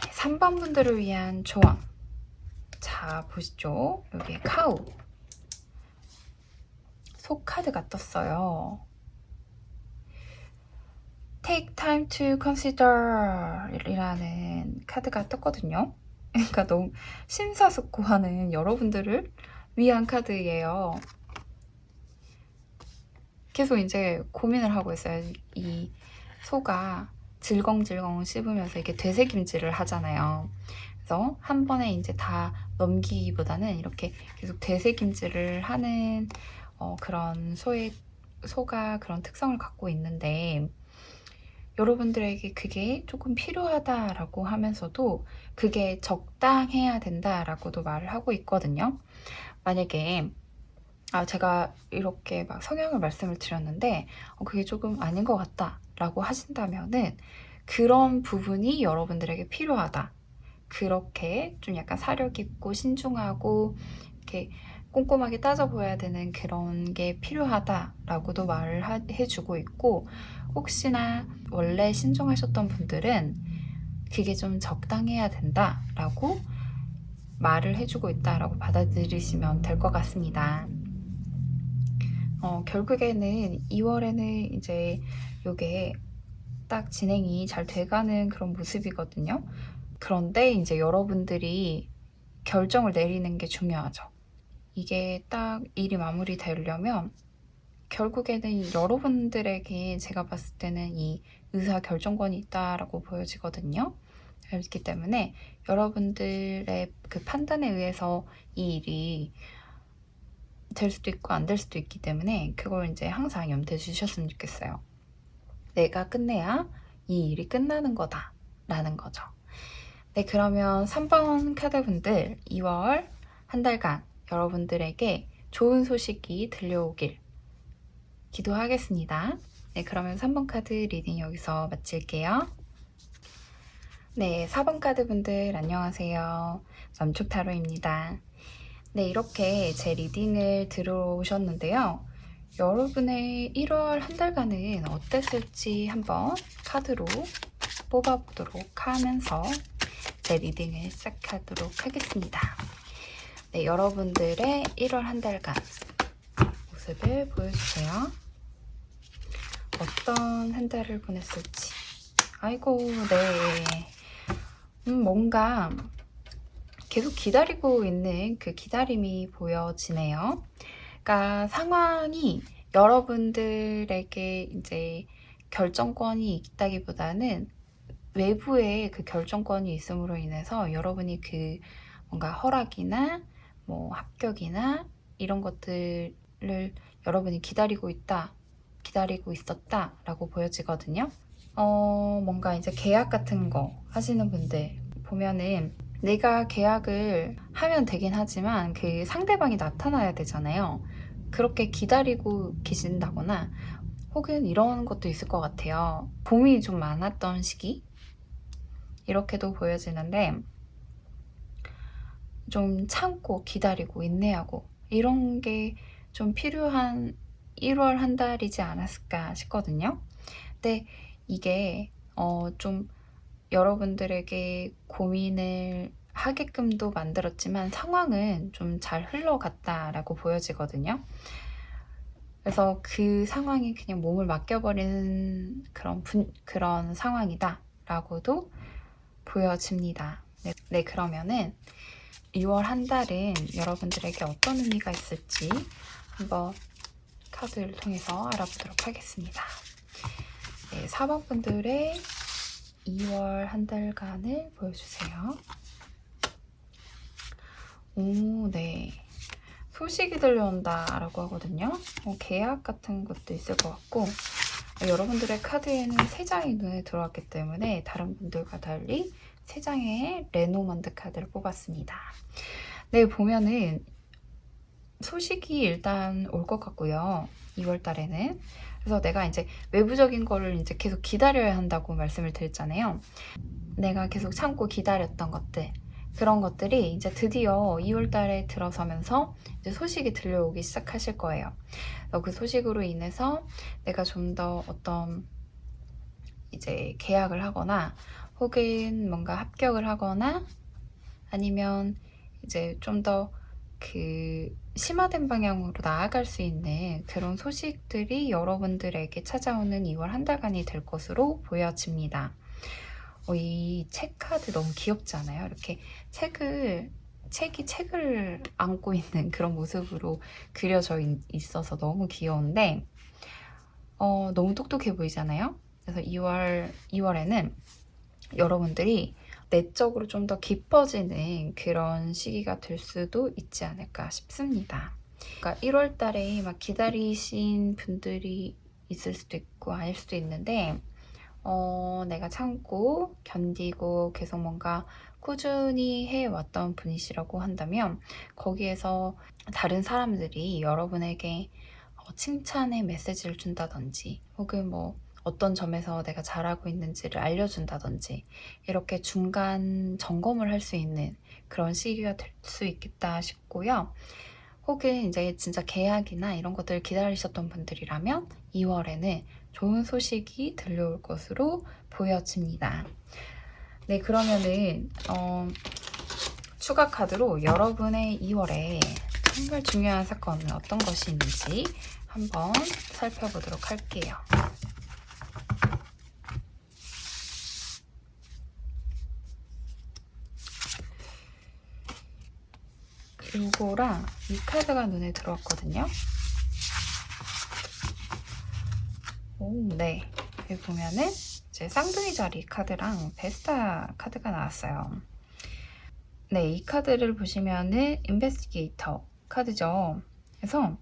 네, 3번 분들을 위한 조언. 자, 보시죠. 여기 카우. 속 카드가 떴어요. Take time to consider 이라는 카드가 떴거든요. 그러니까 너무 심사숙고하는 여러분들을 위한 카드예요. 계속 이제 고민을 하고 있어요. 이 소가 질겅질겅 씹으면서 이렇게 되새김질을 하잖아요. 그래서 한 번에 이제 다 넘기기보다는 이렇게 계속 되새김질을 하는 그런 소가 그런 특성을 갖고 있는데, 여러분들에게 그게 조금 필요하다라고 하면서도 그게 적당해야 된다라고도 말을 하고 있거든요. 만약에 제가 이렇게 막 성향을 말씀을 드렸는데 그게 조금 아닌 것 같다 라고 하신다면은 그런 부분이 여러분들에게 필요하다, 그렇게 좀 약간 사려 깊고 신중하고 이렇게 꼼꼼하게 따져보아야 되는 그런 게 필요하다라고도 말을 해주고 있고, 혹시나 원래 신중하셨던 분들은 그게 좀 적당해야 된다라고 말을 해주고 있다라고 받아들이시면 될 것 같습니다. 결국에는 2월에는 이제 요게 딱 진행이 잘 돼가는 그런 모습이거든요. 그런데 이제 여러분들이 결정을 내리는 게 중요하죠. 이게 딱 일이 마무리되려면 결국에는 여러분들에게 제가 봤을 때는 이 의사 결정권이 있다라고 보여지거든요. 그렇기 때문에 여러분들의 그 판단에 의해서 이 일이 될 수도 있고 안 될 수도 있기 때문에 그걸 이제 항상 염두에 주셨으면 좋겠어요. 내가 끝내야 이 일이 끝나는 거다 라는 거죠. 네, 그러면 3번 카드분들 2월 한 달간 여러분들에게 좋은 소식이 들려오길 기도하겠습니다. 네, 그러면 3번 카드 리딩 여기서 마칠게요. 네, 4번 카드 분들 안녕하세요. 남축타로입니다. 네, 이렇게 제 리딩을 들어오셨는데요. 여러분의 1월 한 달간은 어땠을지 한번 카드로 뽑아보도록 하면서 제 리딩을 시작하도록 하겠습니다. 네, 여러분들의 1월 한 달간 모습을 보여주세요. 어떤 한 달을 보냈을지. 아이고, 네. 뭔가 계속 기다리고 있는 그 기다림이 보여지네요. 그러니까 상황이 여러분들에게 이제 결정권이 있다기보다는 외부에 그 결정권이 있음으로 인해서 여러분이 그 뭔가 허락이나 뭐 합격이나 이런 것들을 여러분이 기다리고 있었다라고 보여지거든요. 뭔가 이제 계약 같은 거 하시는 분들 보면은 내가 계약을 하면 되긴 하지만 그 상대방이 나타나야 되잖아요. 그렇게 기다리고 계신다거나 혹은 이런 것도 있을 것 같아요. 봄이 좀 많았던 시기? 이렇게도 보여지는데 좀 참고 기다리고 인내하고 이런 게 좀 필요한 1월 한 달이지 않았을까 싶거든요. 근데 이게 좀 여러분들에게 고민을 하게끔도 만들었지만 상황은 좀 잘 흘러갔다라고 보여지거든요. 그래서 그 상황이 그냥 몸을 맡겨버리는 그런 상황이다 라고도 보여집니다. 네, 그러면은 6월 한 달은 여러분들에게 어떤 의미가 있을지 한번 카드를 통해서 알아보도록 하겠습니다. 네, 4번 분들의 2월 한 달간을 보여주세요. 오, 네. 소식이 들려온다 라고 하거든요. 계약 같은 것도 있을 것 같고, 여러분들의 카드에는 3장이 눈에 들어왔기 때문에 다른 분들과 달리 3장의 레노먼드 카드를 뽑았습니다. 네, 보면은 소식이 일단 올 것 같고요. 2월 달에는. 그래서 내가 이제 외부적인 거를 이제 계속 기다려야 한다고 말씀을 드렸잖아요. 내가 계속 참고 기다렸던 것들, 그런 것들이 이제 드디어 2월 달에 들어서면서 이제 소식이 들려오기 시작하실 거예요. 그 소식으로 인해서 내가 좀 더 어떤 이제 계약을 하거나 혹은 뭔가 합격을 하거나 아니면 이제 좀 더 심화된 방향으로 나아갈 수 있는 그런 소식들이 여러분들에게 찾아오는 2월 한 달간이 될 것으로 보여집니다. 이 책 카드 너무 귀엽지 않아요? 이렇게 책을 안고 있는 그런 모습으로 그려져 있어서 너무 귀여운데, 너무 똑똑해 보이잖아요? 그래서 2월에는 여러분들이 내적으로 좀 더 깊어지는 그런 시기가 될 수도 있지 않을까 싶습니다. 그러니까 1월 달에 막 기다리신 분들이 있을 수도 있고 아닐 수도 있는데, 내가 참고 견디고 계속 뭔가 꾸준히 해왔던 분이시라고 한다면 거기에서 다른 사람들이 여러분에게 칭찬의 메시지를 준다든지 혹은 뭐 어떤 점에서 내가 잘하고 있는지를 알려준다든지 이렇게 중간 점검을 할 수 있는 그런 시기가 될 수 있겠다 싶고요. 혹은 이제 진짜 계약이나 이런 것들을 기다리셨던 분들이라면 2월에는 좋은 소식이 들려올 것으로 보여집니다. 네, 그러면은 추가 카드로 여러분의 2월에 정말 중요한 사건은 어떤 것이 있는지 한번 살펴보도록 할게요. 이거랑 이 카드가 눈에 들어왔거든요. 오, 네. 여기 보면은 이제 쌍둥이 자리 카드랑 베스타 카드가 나왔어요. 네, 이 카드를 보시면은 인베스티게이터 카드죠. 그래서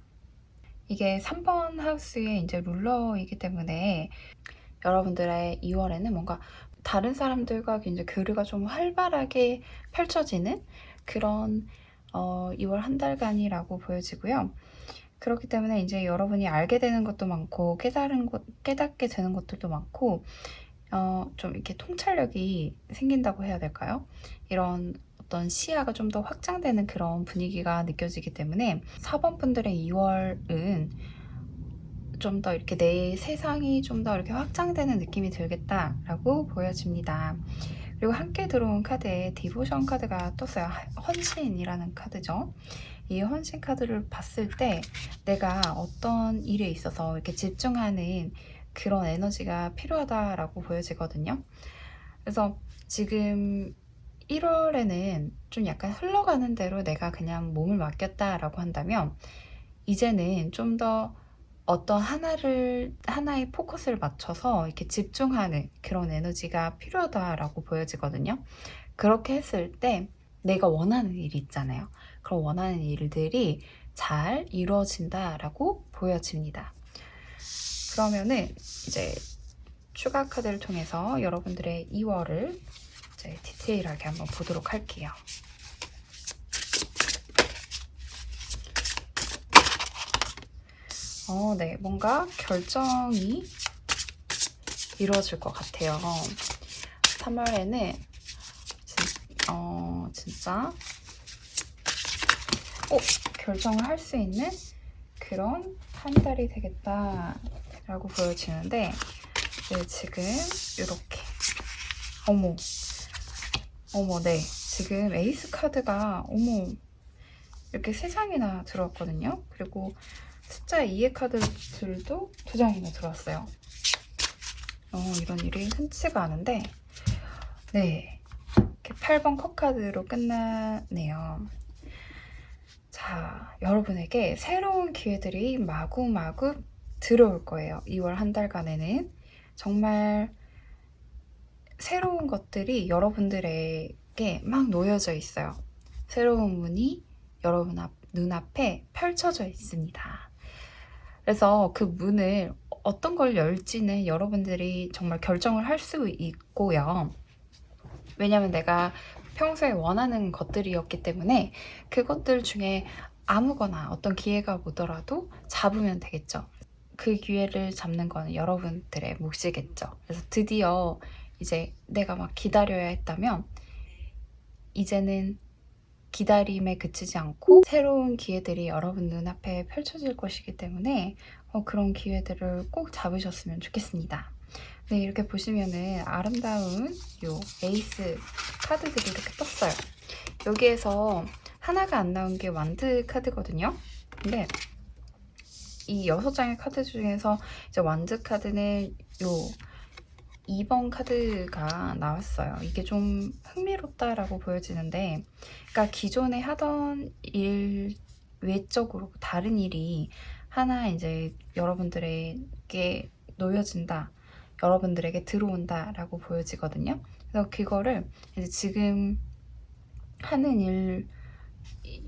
이게 3번 하우스의 이제 룰러이기 때문에 여러분들의 2월에는 뭔가 다른 사람들과 이제 교류가 좀 활발하게 펼쳐지는 그런 2월 한 달간이라고 보여지고요. 그렇기 때문에 이제 여러분이 알게 되는 것도 많고 깨닫게 되는 것들도 많고 좀 이렇게 통찰력이 생긴다고 해야 될까요? 이런 어떤 시야가 좀 더 확장되는 그런 분위기가 느껴지기 때문에 4번 분들의 2월은 좀 더 이렇게 내 세상이 좀 더 이렇게 확장되는 느낌이 들겠다라고 보여집니다. 그리고 함께 들어온 카드에 디보션 카드가 떴어요. 헌신이라는 카드죠. 이 헌신 카드를 봤을 때 내가 어떤 일에 있어서 이렇게 집중하는 그런 에너지가 필요하다라고 보여지거든요. 그래서 지금 1월에는 좀 약간 흘러가는 대로 내가 그냥 몸을 맡겼다라고 한다면 이제는 좀 더 어떤 하나의 포커스를 맞춰서 이렇게 집중하는 그런 에너지가 필요하다라고 보여지거든요. 그렇게 했을 때 내가 원하는 일이 있잖아요. 그런 원하는 일들이 잘 이루어진다라고 보여집니다. 그러면은 이제 추가 카드를 통해서 여러분들의 2월을 이제 디테일하게 한번 보도록 할게요. 네, 뭔가 결정이 이루어질 것 같아요. 3월에는 진짜 꼭 결정을 할 수 있는 그런 한 달이 되겠다라고 보여지는데, 네, 지금 이렇게 어머, 네, 지금 에이스 카드가 이렇게 3장이나 들어왔거든요. 그리고 숫자 2의 카드들도 2장이나 들어왔어요. 이런 일이 흔치가 않은데 네, 이렇게 8번 컵 카드로 끝나네요. 자, 여러분에게 새로운 기회들이 마구마구 들어올 거예요. 2월 한 달간에는 정말 새로운 것들이 여러분들에게 막 놓여져 있어요. 새로운 문이 여러분 눈앞에 펼쳐져 있습니다. 그래서 그 문을 어떤 걸 열지는 여러분들이 정말 결정을 할 수 있고요. 왜냐면 내가 평소에 원하는 것들이었기 때문에 그것들 중에 아무거나 어떤 기회가 오더라도 잡으면 되겠죠. 그 기회를 잡는 건 여러분들의 몫이겠죠. 그래서 드디어 이제 내가 막 기다려야 했다면 이제는 기다림에 그치지 않고 새로운 기회들이 여러분 눈앞에 펼쳐질 것이기 때문에 그런 기회들을 꼭 잡으셨으면 좋겠습니다. 네, 이렇게 보시면은 아름다운 요 에이스 카드들이 이렇게 떴어요. 여기에서 하나가 안 나온 게 완드 카드거든요. 근데 이 6장의 카드 중에서 이제 완드 카드는 요 2번 카드가 나왔어요. 이게 좀 흥미롭다라고 보여지는데, 그러니까 기존에 하던 일 외적으로 다른 일이 하나 이제 여러분들에게 놓여진다, 여러분들에게 들어온다라고 보여지거든요. 그래서 그거를 이제 지금 하는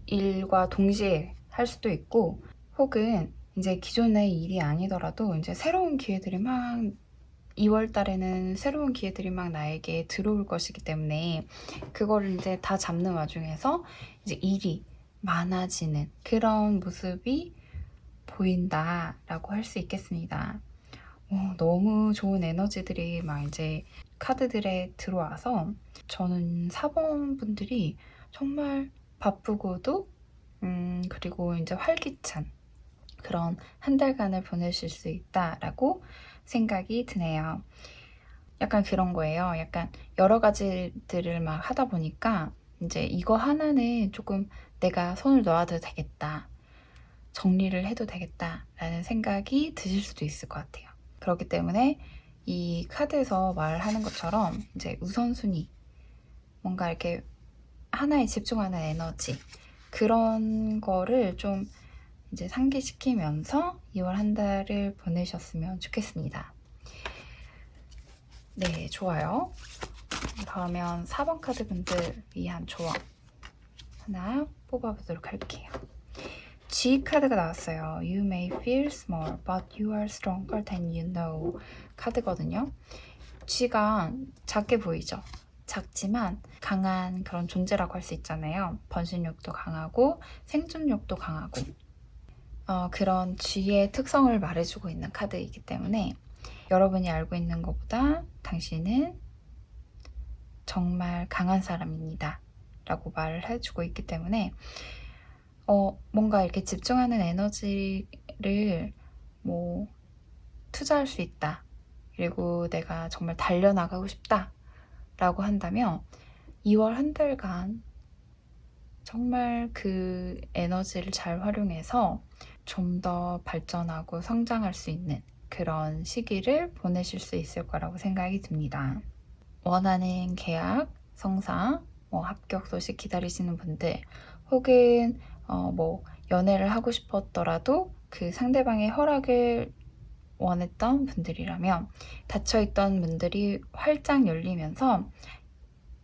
일과 동시에 할 수도 있고, 혹은 이제 기존의 일이 아니더라도 이제 새로운 기회들이 막 2월 달에는 새로운 기회들이 막 나에게 들어올 것이기 때문에 그거를 이제 다 잡는 와중에서 이제 일이 많아지는 그런 모습이 보인다라고 할 수 있겠습니다. 너무 좋은 에너지들이 막 이제 카드들에 들어와서 저는 4번 분들이 정말 바쁘고도 그리고 이제 활기찬 그런 한 달간을 보내실 수 있다라고 생각이 드네요. 약간 그런 거예요. 약간 여러 가지들을 막 하다 보니까 이제 이거 하나는 조금 내가 손을 놓아도 되겠다, 정리를 해도 되겠다라는 생각이 드실 수도 있을 것 같아요. 그렇기 때문에 이 카드에서 말하는 것처럼 이제 우선순위, 뭔가 이렇게 하나에 집중하는 에너지, 그런 거를 좀 이제 상기시키면서 2월 한 달을 보내셨으면 좋겠습니다. 네, 좋아요. 그러면 4번 카드 분들 위한 조언 하나 뽑아보도록 할게요. G 카드가 나왔어요. You may feel small, but you are stronger than you know 카드거든요. G가 작게 보이죠? 작지만 강한 그런 존재라고 할 수 있잖아요. 번식력도 강하고 생존력도 강하고 그런 G의 특성을 말해주고 있는 카드이기 때문에 여러분이 알고 있는 것보다 당신은 정말 강한 사람입니다 라고 말을 해주고 있기 때문에 뭔가 이렇게 집중하는 에너지를 뭐 투자할 수 있다, 그리고 내가 정말 달려나가고 싶다 라고 한다면 2월 한 달간 정말 그 에너지를 잘 활용해서 좀 더 발전하고 성장할 수 있는 그런 시기를 보내실 수 있을 거라고 생각이 듭니다. 원하는 계약, 성사, 합격 소식 기다리시는 분들, 혹은 연애를 하고 싶었더라도 그 상대방의 허락을 원했던 분들이라면 닫혀있던 문들이 활짝 열리면서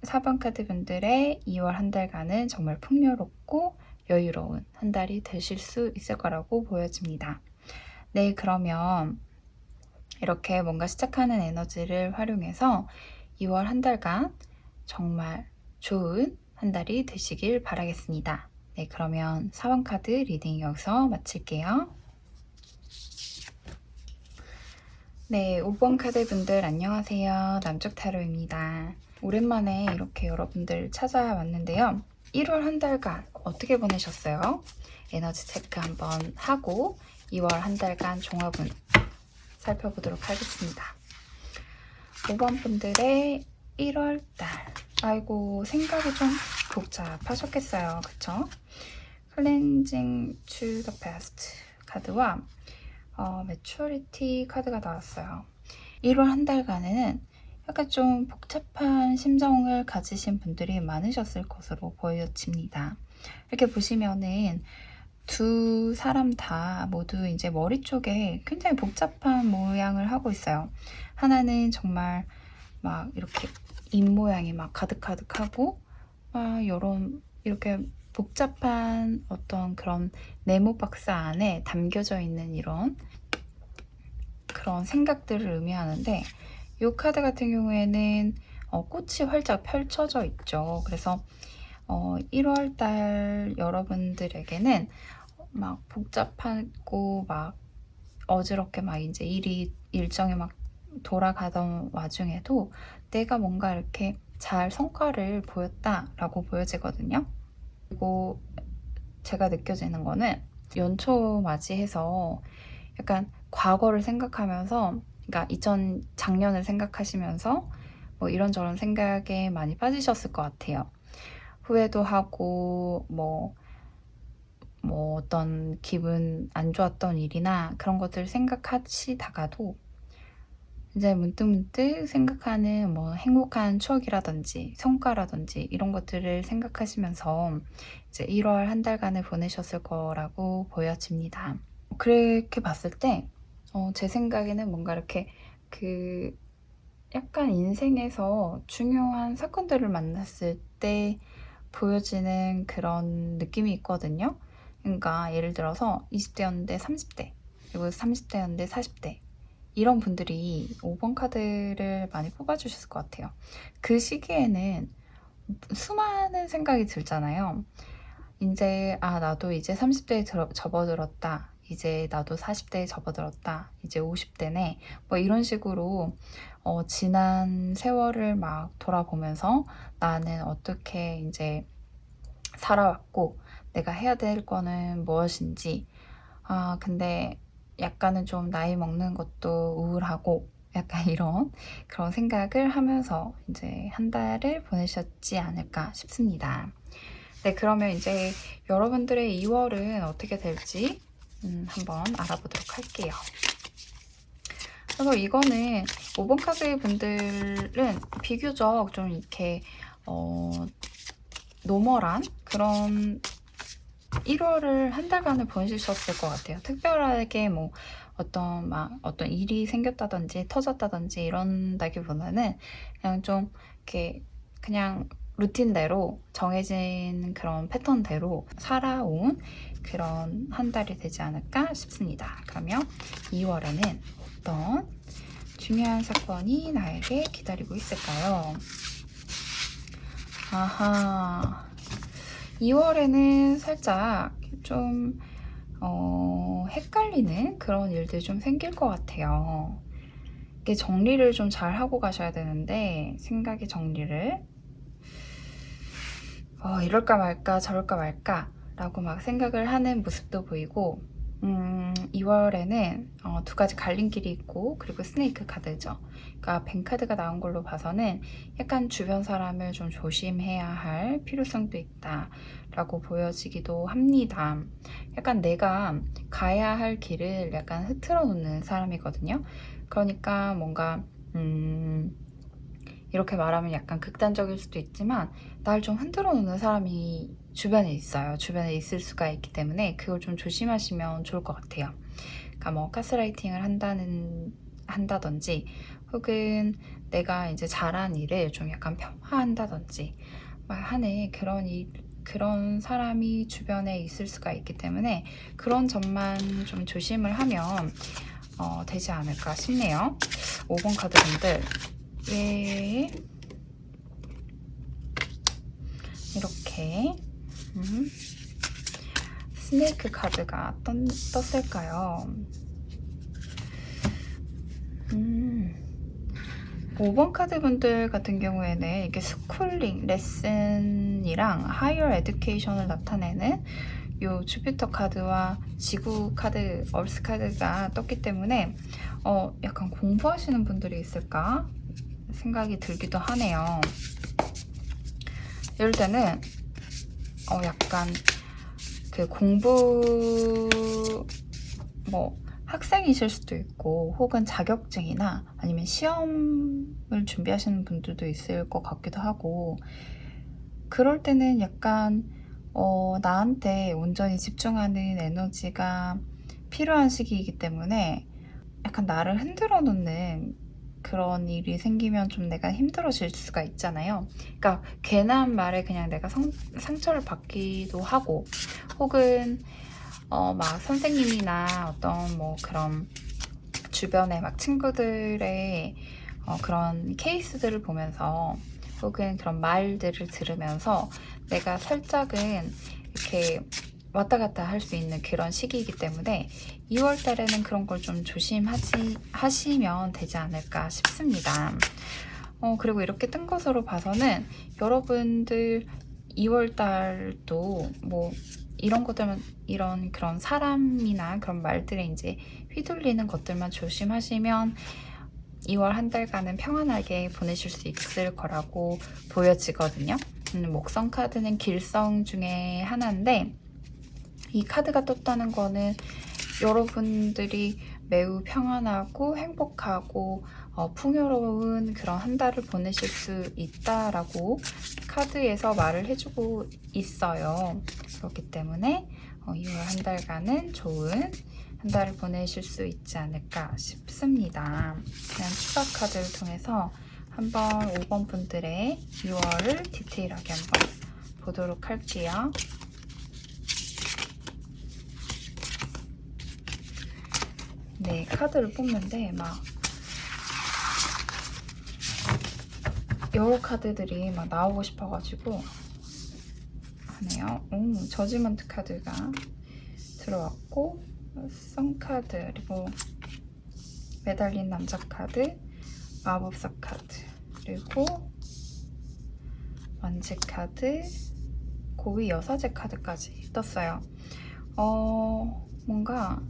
4번 카드 분들의 2월 한 달간은 정말 풍요롭고 여유로운 한 달이 되실 수 있을 거라고 보여집니다. 네, 그러면 이렇게 뭔가 시작하는 에너지를 활용해서 2월 한 달간 정말 좋은 한 달이 되시길 바라겠습니다. 네, 그러면 4번 카드 리딩 여기서 마칠게요. 네, 5번 카드 분들 안녕하세요. 남쪽 타로입니다. 오랜만에 이렇게 여러분들 찾아왔는데요. 1월 한 달간 어떻게 보내셨어요? 에너지 체크 한번 하고 2월 한 달간 종합운 살펴보도록 하겠습니다. 5번 분들의 1월 달, 아이고 생각이 좀 복잡하셨겠어요, 그쵸? Cleansing to the past 카드와 매추리티 카드가 나왔어요. 1월 한 달간에는 약간 좀 복잡한 심정을 가지신 분들이 많으셨을 것으로 보여집니다. 이렇게 보시면은 두 사람 다 모두 이제 머리 쪽에 굉장히 복잡한 모양을 하고 있어요. 하나는 정말 막 이렇게 입 모양이 막 가득가득하고 막 이렇게 복잡한 어떤 그런 네모 박스 안에 담겨져 있는 이런 그런 생각들을 의미하는데, 이 카드 같은 경우에는 꽃이 활짝 펼쳐져 있죠. 그래서 1월달 여러분들에게는 막 복잡하고 막 어지럽게 막 이제 일정이 막 돌아가던 와중에도 내가 뭔가 이렇게 잘 성과를 보였다라고 보여지거든요. 그리고 제가 느껴지는 거는 연초 맞이해서 약간 과거를 생각하면서, 그러니까 작년을 생각하시면서 뭐 이런저런 생각에 많이 빠지셨을 것 같아요. 후회도 하고 뭐 어떤 기분 안 좋았던 일이나 그런 것들을 생각하시다가도 이제 문득문득 생각하는 뭐 행복한 추억이라든지 성과라든지 이런 것들을 생각하시면서 이제 1월 한 달간을 보내셨을 거라고 보여집니다. 그렇게 봤을 때 제 생각에는 뭔가 이렇게 약간 인생에서 중요한 사건들을 만났을 때 보여지는 그런 느낌이 있거든요. 그러니까 예를 들어서 20대였는데 30대, 그리고 30대였는데 40대, 이런 분들이 5번 카드를 많이 뽑아주셨을 것 같아요. 그 시기에는 수많은 생각이 들잖아요. 이제 나도 이제 30대에 접어들었다. 이제 나도 40대에 접어들었다. 이제 50대네. 뭐 이런 식으로 지난 세월을 막 돌아보면서 나는 어떻게 이제 살아왔고 내가 해야 될 거는 무엇인지, 근데 약간은 좀 나이 먹는 것도 우울하고 약간 이런 그런 생각을 하면서 이제 한 달을 보내셨지 않을까 싶습니다. 네, 그러면 이제 여러분들의 2월은 어떻게 될지 한번 알아보도록 할게요. 그래서 이거는 5번 카드 분들은 비교적 좀 이렇게 노멀한 그런 1월을 한 달간을 보내주셨을 것 같아요. 특별하게 뭐 어떤 일이 생겼다든지 터졌다든지 이런다기보다는 그냥 좀 이렇게 그냥 루틴대로 정해진 그런 패턴대로 살아온 그런 한 달이 되지 않을까 싶습니다. 그러면 2월에는 어떤 중요한 사건이 나에게 기다리고 있을까요? 아하, 2월에는 살짝 좀 헷갈리는 그런 일들이 좀 생길 것 같아요. 이게 정리를 좀 잘 하고 가셔야 되는데, 생각의 정리를 이럴까 말까 저럴까 말까 라고 막 생각을 하는 모습도 보이고, 2월에는 두 가지 갈림길이 있고, 그리고 스네이크 카드죠. 그러니까 뱅 카드가 나온 걸로 봐서는 약간 주변 사람을 좀 조심해야 할 필요성도 있다 라고 보여지기도 합니다. 약간 내가 가야 할 길을 약간 흐트러 놓는 사람이거든요. 그러니까 뭔가 이렇게 말하면 약간 극단적일 수도 있지만 날 좀 흔들어 놓는 사람이 주변에 있어요. 주변에 있을 수가 있기 때문에 그걸 좀 조심하시면 좋을 것 같아요. 그러니까 뭐 가스라이팅을 한다든지, 혹은 내가 이제 잘한 일을 좀 약간 폄하한다든지 막 하는 그런 사람이 주변에 있을 수가 있기 때문에 그런 점만 좀 조심을 하면 되지 않을까 싶네요. 5번 카드 분들, 왜 이렇게 스네이크 카드가 떴을까요? 5번 카드 분들 같은 경우에는 이게 스쿨링, 레슨이랑 하이어 에듀케이션을 나타내는 요 주피터 카드와 지구 카드, 얼스 카드가 떴기 때문에 약간 공부하시는 분들이 있을까 생각이 들기도 하네요. 이럴 때는 약간 그 공부 뭐 학생이실 수도 있고 혹은 자격증이나 아니면 시험을 준비하시는 분들도 있을 것 같기도 하고 그럴 때는 약간 나한테 온전히 집중하는 에너지가 필요한 시기이기 때문에 약간 나를 흔들어 놓는 그런 일이 생기면 좀 내가 힘들어질 수가 있잖아요. 그러니까 괜한 말에 그냥 내가 상처를 받기도 하고 혹은 막 선생님이나 어떤 뭐 그런 주변에 막 친구들의 그런 케이스들을 보면서 혹은 그런 말들을 들으면서 내가 살짝은 이렇게 왔다 갔다 할 수 있는 그런 시기이기 때문에 2월 달에는 그런 걸 좀 조심하시면 되지 않을까 싶습니다. 그리고 이렇게 뜬 것으로 봐서는 여러분들 2월 달도 뭐 이런 것들만 이런 그런 사람이나 그런 말들에 이제 휘둘리는 것들만 조심하시면 2월 한 달간은 평안하게 보내실 수 있을 거라고 보여지거든요. 목성 카드는 길성 중에 하나인데 이 카드가 떴다는 거는 여러분들이 매우 평안하고 행복하고 풍요로운 그런 한 달을 보내실 수 있다라고 카드에서 말을 해주고 있어요. 그렇기 때문에 2월 한 달간은 좋은 한 달을 보내실 수 있지 않을까 싶습니다. 그냥 추가 카드를 통해서 한번 5번 분들의 2월을 디테일하게 한번 보도록 할게요. 네, 카드를 뽑는데 막 여러 카드들이 막 나오고 싶어가지고 하네요. 저지먼트 카드가 들어왔고 선 카드 그리고 매달린 남자 카드 마법사 카드 그리고 완지 카드 고위 여사제 카드까지 떴어요. 뭔가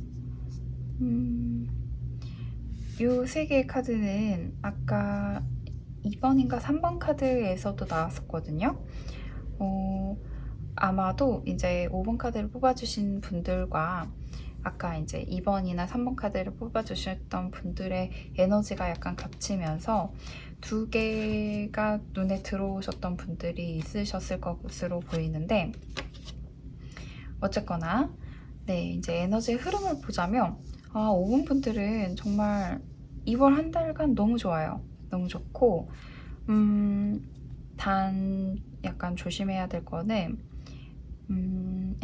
요 세 개의 카드는 아까 2번인가 3번 카드에서도 나왔었거든요. 아마도 이제 5번 카드를 뽑아주신 분들과 아까 이제 2번이나 3번 카드를 뽑아주셨던 분들의 에너지가 약간 겹치면서 두 개가 눈에 들어오셨던 분들이 있으셨을 것으로 보이는데 어쨌거나 네, 이제 에너지의 흐름을 보자면 5번 분들은 정말 2월 한 달간 너무 좋아요. 너무 좋고 단 약간 조심해야 될 거는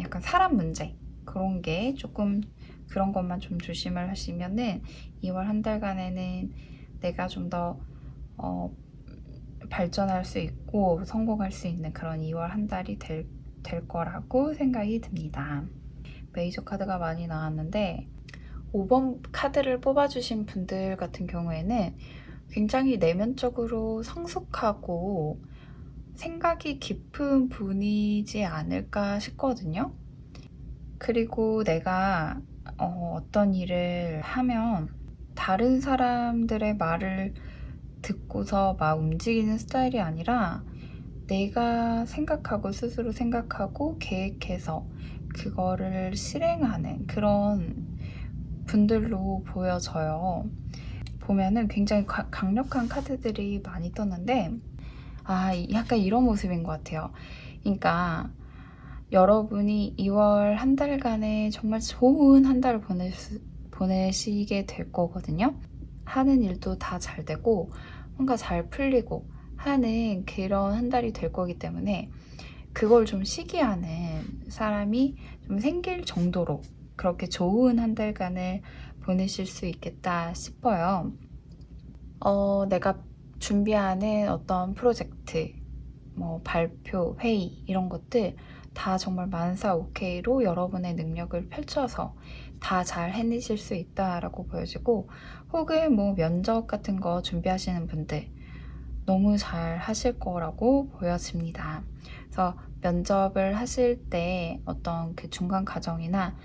약간 사람 문제 그런 게 조금 그런 것만 좀 조심을 하시면은 2월 한 달간에는 내가 좀 더 발전할 수 있고 성공할 수 있는 그런 2월 한 달이 될 거라고 생각이 듭니다. 메이저 카드가 많이 나왔는데 5번 카드를 뽑아주신 분들 같은 경우에는 굉장히 내면적으로 성숙하고 생각이 깊은 분이지 않을까 싶거든요. 그리고 내가 어떤 일을 하면 다른 사람들의 말을 듣고서 막 움직이는 스타일이 아니라 내가 생각하고 스스로 생각하고 계획해서 그거를 실행하는 그런 분들로 보여져요. 보면은 굉장히 강력한 카드들이 많이 떴는데 약간 이런 모습인 것 같아요. 그러니까 여러분이 2월 한 달간에 정말 좋은 한 달을 보내시게 될 거거든요. 하는 일도 다 잘 되고 뭔가 잘 풀리고 하는 그런 한 달이 될 거기 때문에 그걸 좀 시기하는 사람이 좀 생길 정도로 그렇게 좋은 한 달간을 보내실 수 있겠다 싶어요. 내가 준비하는 어떤 프로젝트, 뭐 발표, 회의 이런 것들 다 정말 만사 오케이로 여러분의 능력을 펼쳐서 다 잘 해내실 수 있다라고 보여지고 혹은 뭐 면접 같은 거 준비하시는 분들 너무 잘 하실 거라고 보여집니다. 그래서 면접을 하실 때 어떤 그 중간 과정이나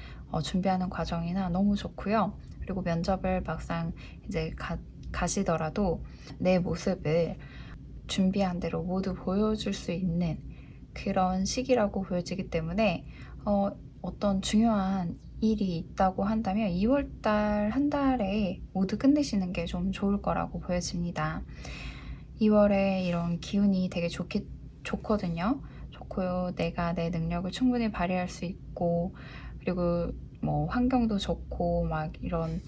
준비하는 과정이나 너무 좋고요. 그리고 면접을 막상 이제 가시더라도 내 모습을 준비한 대로 모두 보여줄 수 있는 그런 시기라고 보여지기 때문에 어떤 중요한 일이 있다고 한다면 2월달 한 달에 모두 끝내시는 게 좀 좋을 거라고 보여집니다. 2월에 이런 기운이 되게 좋거든요. 좋고요. 내가 내 능력을 충분히 발휘할 수 있고, 그리고 뭐 환경도 좋고 막 이런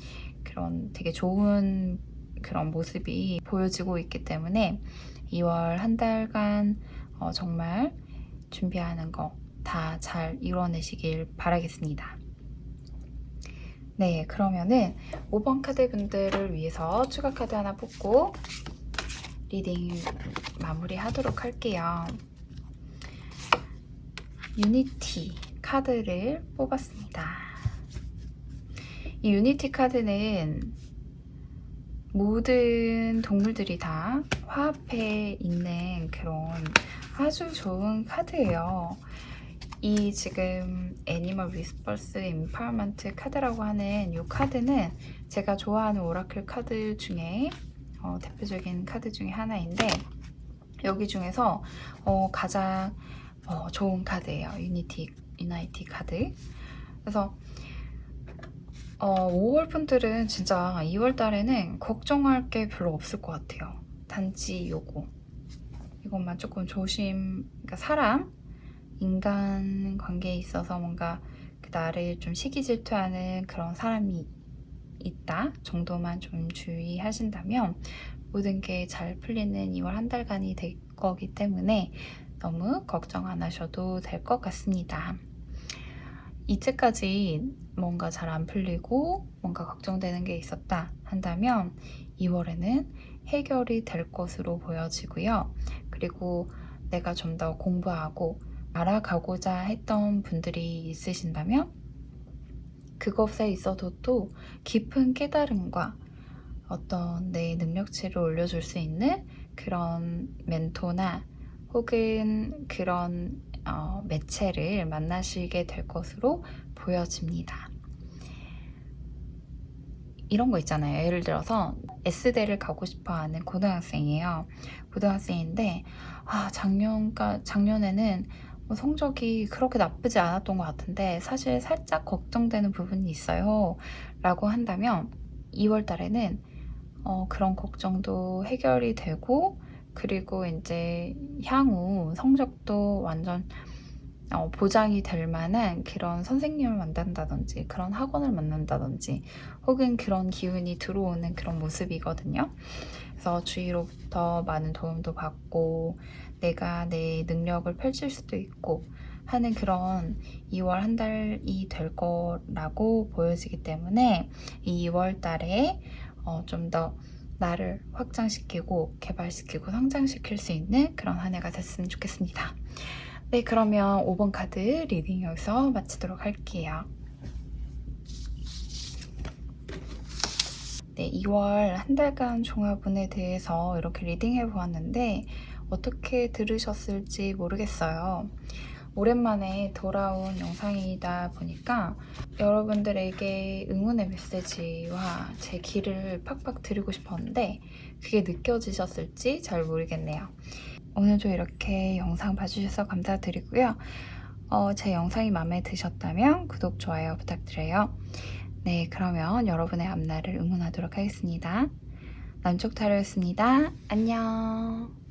그런 되게 좋은 그런 모습이 보여지고 있기 때문에 2월 한 달간 정말 준비하는 거 다 잘 이뤄내시길 바라겠습니다. 네, 그러면은 5번 카드 분들을 위해서 추가 카드 하나 뽑고 리딩 마무리 하도록 할게요. 유니티 카드를 뽑았습니다. 이 유니티 카드는 모든 동물들이 다 화합해 있는 그런 아주 좋은 카드예요. 이 지금 애니멀 위스퍼스 임파워먼트 카드라고 하는 이 카드는 제가 좋아하는 오라클 카드 중에 대표적인 카드 중에 하나인데, 여기 중에서 가장 좋은 카드예요. 유나이티 카드. 그래서 5월 분들은 진짜 2월 달에는 걱정할 게 별로 없을 것 같아요. 단지 이것만 조금 그러니까 사람, 인간 관계에 있어서 뭔가 나를 좀 시기 질투하는 그런 사람이 있다 정도만 좀 주의하신다면 모든 게 잘 풀리는 2월 한 달간이 될 거기 때문에 너무 걱정 안 하셔도 될 것 같습니다. 이때까지 뭔가 잘 안 풀리고 뭔가 걱정되는 게 있었다 한다면 2월에는 해결이 될 것으로 보여지고요. 그리고 내가 좀 더 공부하고 알아가고자 했던 분들이 있으신다면 그것에 있어도 또 깊은 깨달음과 어떤 내 능력치를 올려줄 수 있는 그런 멘토나 혹은 그런 매체를 만나시게 될 것으로 보여집니다. 이런 거 있잖아요. 예를 들어서 S대를 가고 싶어 하는 고등학생이에요. 고등학생인데 작년에는 성적이 그렇게 나쁘지 않았던 것 같은데 사실 살짝 걱정되는 부분이 있어요. 라고 한다면 2월 달에는 그런 걱정도 해결이 되고, 그리고 이제 향후 성적도 완전 보장이 될 만한 그런 선생님을 만난다든지 그런 학원을 만난다든지 혹은 그런 기운이 들어오는 그런 모습이거든요. 그래서 주위로부터 많은 도움도 받고 내가 내 능력을 펼칠 수도 있고 하는 그런 2월 한 달이 될 거라고 보여지기 때문에 이 2월 달에 좀 더 나를 확장시키고 개발시키고 성장시킬 수 있는 그런 한 해가 됐으면 좋겠습니다. 네, 그러면 5번 카드 리딩 여기서 마치도록 할게요. 네, 2월 한 달간 종합운에 대해서 이렇게 리딩해 보았는데 어떻게 들으셨을지 모르겠어요. 오랜만에 돌아온 영상이다 보니까 여러분들에게 응원의 메시지와 제 길을 팍팍 드리고 싶었는데 그게 느껴지셨을지 잘 모르겠네요. 오늘도 이렇게 영상 봐주셔서 감사드리고요. 제 영상이 마음에 드셨다면 구독, 좋아요 부탁드려요. 네, 그러면 여러분의 앞날을 응원하도록 하겠습니다. 남쪽 타로였습니다. 안녕.